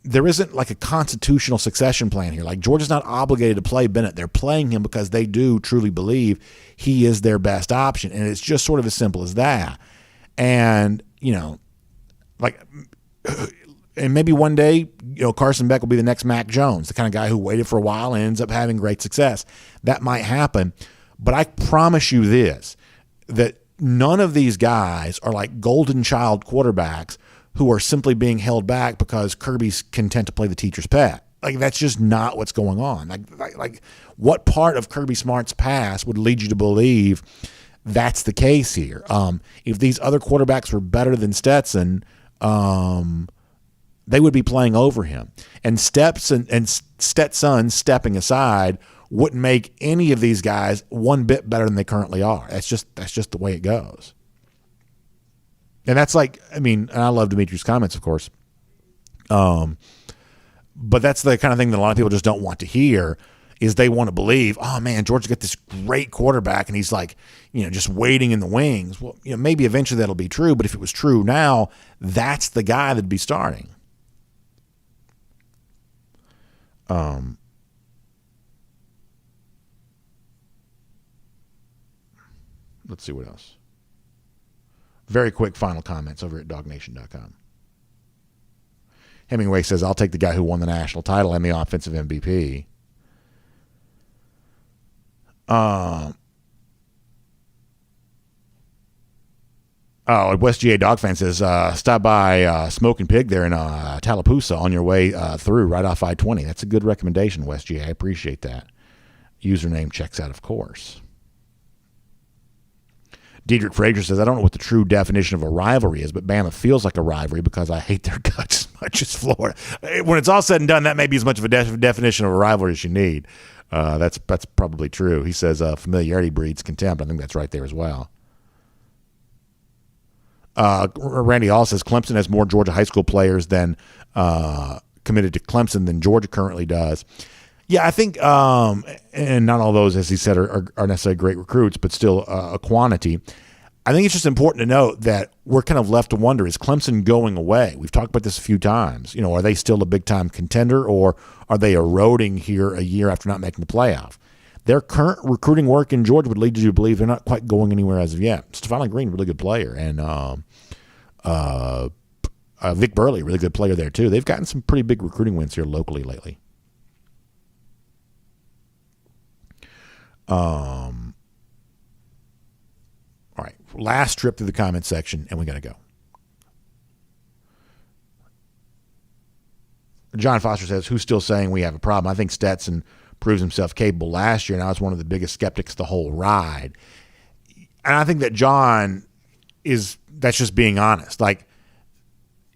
There isn't like a constitutional succession plan here. Like Georgia's not obligated to play Bennett. They're playing him because they do truly believe he is their best option. And it's just sort of as simple as that. And, and maybe one day, Carson Beck will be the next Mac Jones, the kind of guy who waited for a while and ends up having great success. That might happen. But I promise you this, that none of these guys are like golden child quarterbacks who are simply being held back because Kirby's content to play the teacher's pet. Like, that's just not what's going on. Like what part of Kirby Smart's past would lead you to believe that's the case here? If these other quarterbacks were better than Stetson, they would be playing over him. And Stetson stepping aside wouldn't make any of these guys one bit better than they currently are. That's just the way it goes. And that's like, I mean, and I love Dimitri's comments, of course. But that's the kind of thing that a lot of people just don't want to hear, is they want to believe, oh man, Georgia got this great quarterback and he's like, just waiting in the wings. Well, maybe eventually that'll be true, but if it was true now, that's the guy that'd be starting. Let's see what else. Very quick final comments over at dognation.com. Hemingway says, I'll take the guy who won the national title and the offensive MVP. West GA Dog Fan says, stop by Smoking Pig there in Tallapoosa on your way through right off I-20. That's a good recommendation, West GA. I appreciate that. Username checks out, of course. Diedrich Frazier says, I don't know what the true definition of a rivalry is, but Bama feels like a rivalry because I hate their guts as much as Florida. When it's all said and done, that may be as much of a definition of a rivalry as you need. That's probably true. He says familiarity breeds contempt. I think that's right there as well. Randy Hall says Clemson has more Georgia high school players than committed to Clemson than Georgia currently does. Yeah, I think, and not all those, as he said, are necessarily great recruits, but still a quantity. I think it's just important to note that we're kind of left to wonder, is Clemson going away? We've talked about this a few times. Are they still a big-time contender, or are they eroding here a year after not making the playoff? Their current recruiting work in Georgia would lead you to believe they're not quite going anywhere as of yet. Stephon Green, really good player, and Vic Burley, really good player there too. They've gotten some pretty big recruiting wins here locally lately. All right, last trip through the comment section, and we got to go. John Foster says, who's still saying we have a problem? I think Stetson proves himself capable last year, and I was one of the biggest skeptics the whole ride. And I think that John that's just being honest. Like,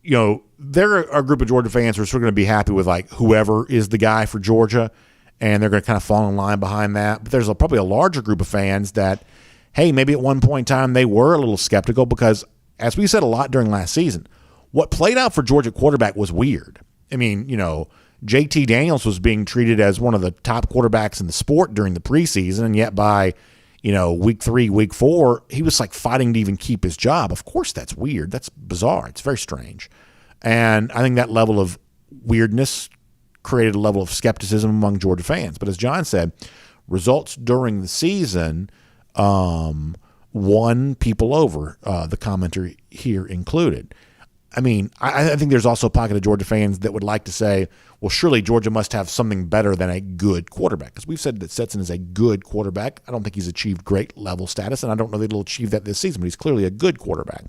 there are a group of Georgia fans who are sort of going to be happy with like whoever is the guy for Georgia, and they're going to kind of fall in line behind that. But there's probably a larger group of fans that, hey, maybe at one point in time they were a little skeptical because, as we said a lot during last season, what played out for Georgia quarterback was weird. I mean, JT Daniels was being treated as one of the top quarterbacks in the sport during the preseason, and yet by, week 3, week 4, he was like fighting to even keep his job. Of course, that's weird. That's bizarre. It's very strange. And I think that level of weirdness created a level of skepticism among Georgia fans. But as John said, results during the season won people over, the commenter here included. I mean, I think there's also a pocket of Georgia fans that would like to say, well, surely Georgia must have something better than a good quarterback. Because we've said that Stetson is a good quarterback. I don't think he's achieved great level status, and I don't know that he'll achieve that this season, but he's clearly a good quarterback.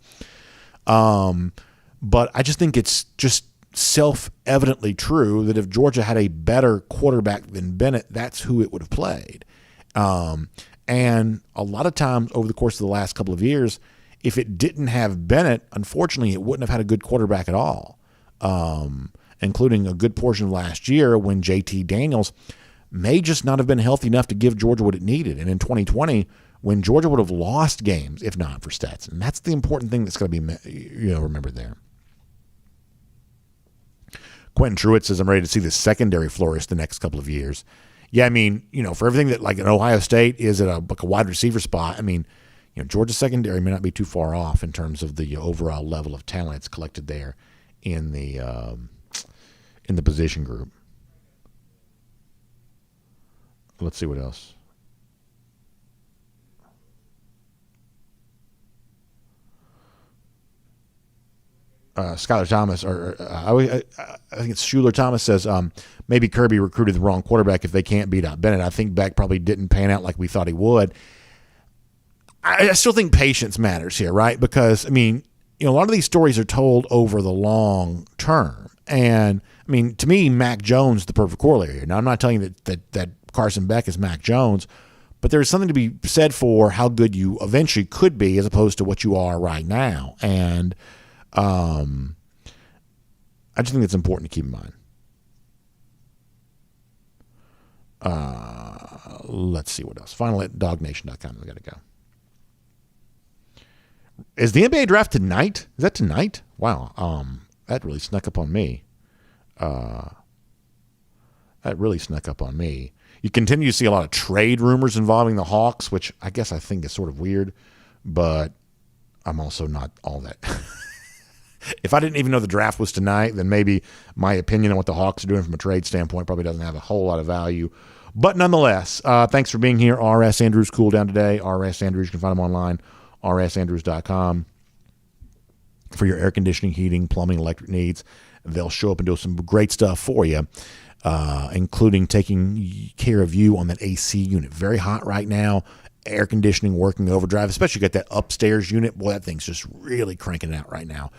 But I just think it's just self-evidently true that if Georgia had a better quarterback than Bennett, that's who it would have played. And a lot of times over the course of the last couple of years, if it didn't have Bennett, unfortunately, it wouldn't have had a good quarterback at all, including a good portion of last year when JT Daniels may just not have been healthy enough to give Georgia what it needed. And in 2020, when Georgia would have lost games if not for Stetson. That's the important thing that's going to be remembered there. Quentin Truitt says, I'm ready to see the secondary flourish the next couple of years. Yeah, I mean, for everything that like an Ohio State is at a wide receiver spot, I mean, Georgia's secondary may not be too far off in terms of the overall level of talent that's collected there in the position group. Let's see what else. Skylar Thomas, or I think it's Schuler Thomas says, maybe Kirby recruited the wrong quarterback if they can't beat out Bennett. I think Beck probably didn't pan out like we thought he would. I still think patience matters here, right? Because, I mean, a lot of these stories are told over the long term. And, I mean, to me, Mac Jones is the perfect corollary here. Now, I'm not telling you that Carson Beck is Mac Jones, but there's something to be said for how good you eventually could be as opposed to what you are right now. And I just think it's important to keep in mind. Let's see what else. Finally, at dognation.com. We got to go. Is the NBA draft tonight? Is that tonight? Wow. That really snuck up on me. You continue to see a lot of trade rumors involving the Hawks, which I guess I think is sort of weird, but I'm also not all that. If I didn't even know the draft was tonight, then maybe my opinion on what the Hawks are doing from a trade standpoint probably doesn't have a whole lot of value. But nonetheless, thanks for being here. R.S. Andrews cooled down today. R.S. Andrews, you can find him online, rsandrews.com. For your air conditioning, heating, plumbing, electric needs. They'll show up and do some great stuff for you, including taking care of you on that AC unit. Very hot right now. Air conditioning working overdrive, especially got that upstairs unit. Boy, that thing's just really cranking it out right now.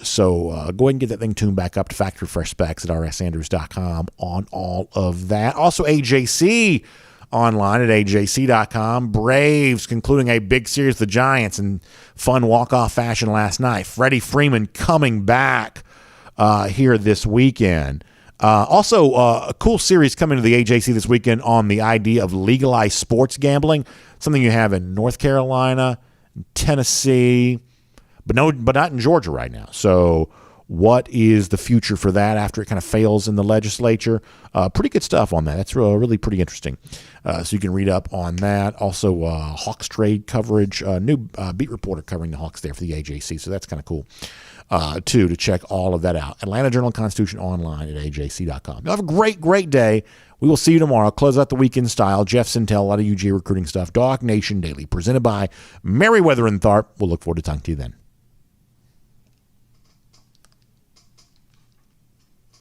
So go ahead and get that thing tuned back up to factory fresh specs at rsandrews.com on all of that. Also, AJC online at ajc.com. Braves concluding a big series of the Giants in fun walk-off fashion last night. Freddie Freeman coming back here this weekend. Also, a cool series coming to the AJC this weekend on the idea of legalized sports gambling, something you have in North Carolina, Tennessee, but not in Georgia right now. So what is the future for that after it kind of fails in the legislature? Pretty good stuff on that. That's really pretty interesting. So you can read up on that. Also, Hawks trade coverage, new beat reporter covering the Hawks there for the AJC. So that's kind of cool. To check all of that out. Atlanta Journal-Constitution online at ajc.com. You'll have a great, great day. We will see you tomorrow. Close out the weekend style. Jeff Sintel, a lot of UGA recruiting stuff. Dog Nation Daily, presented by Meriwether and Tharp. We'll look forward to talking to you then.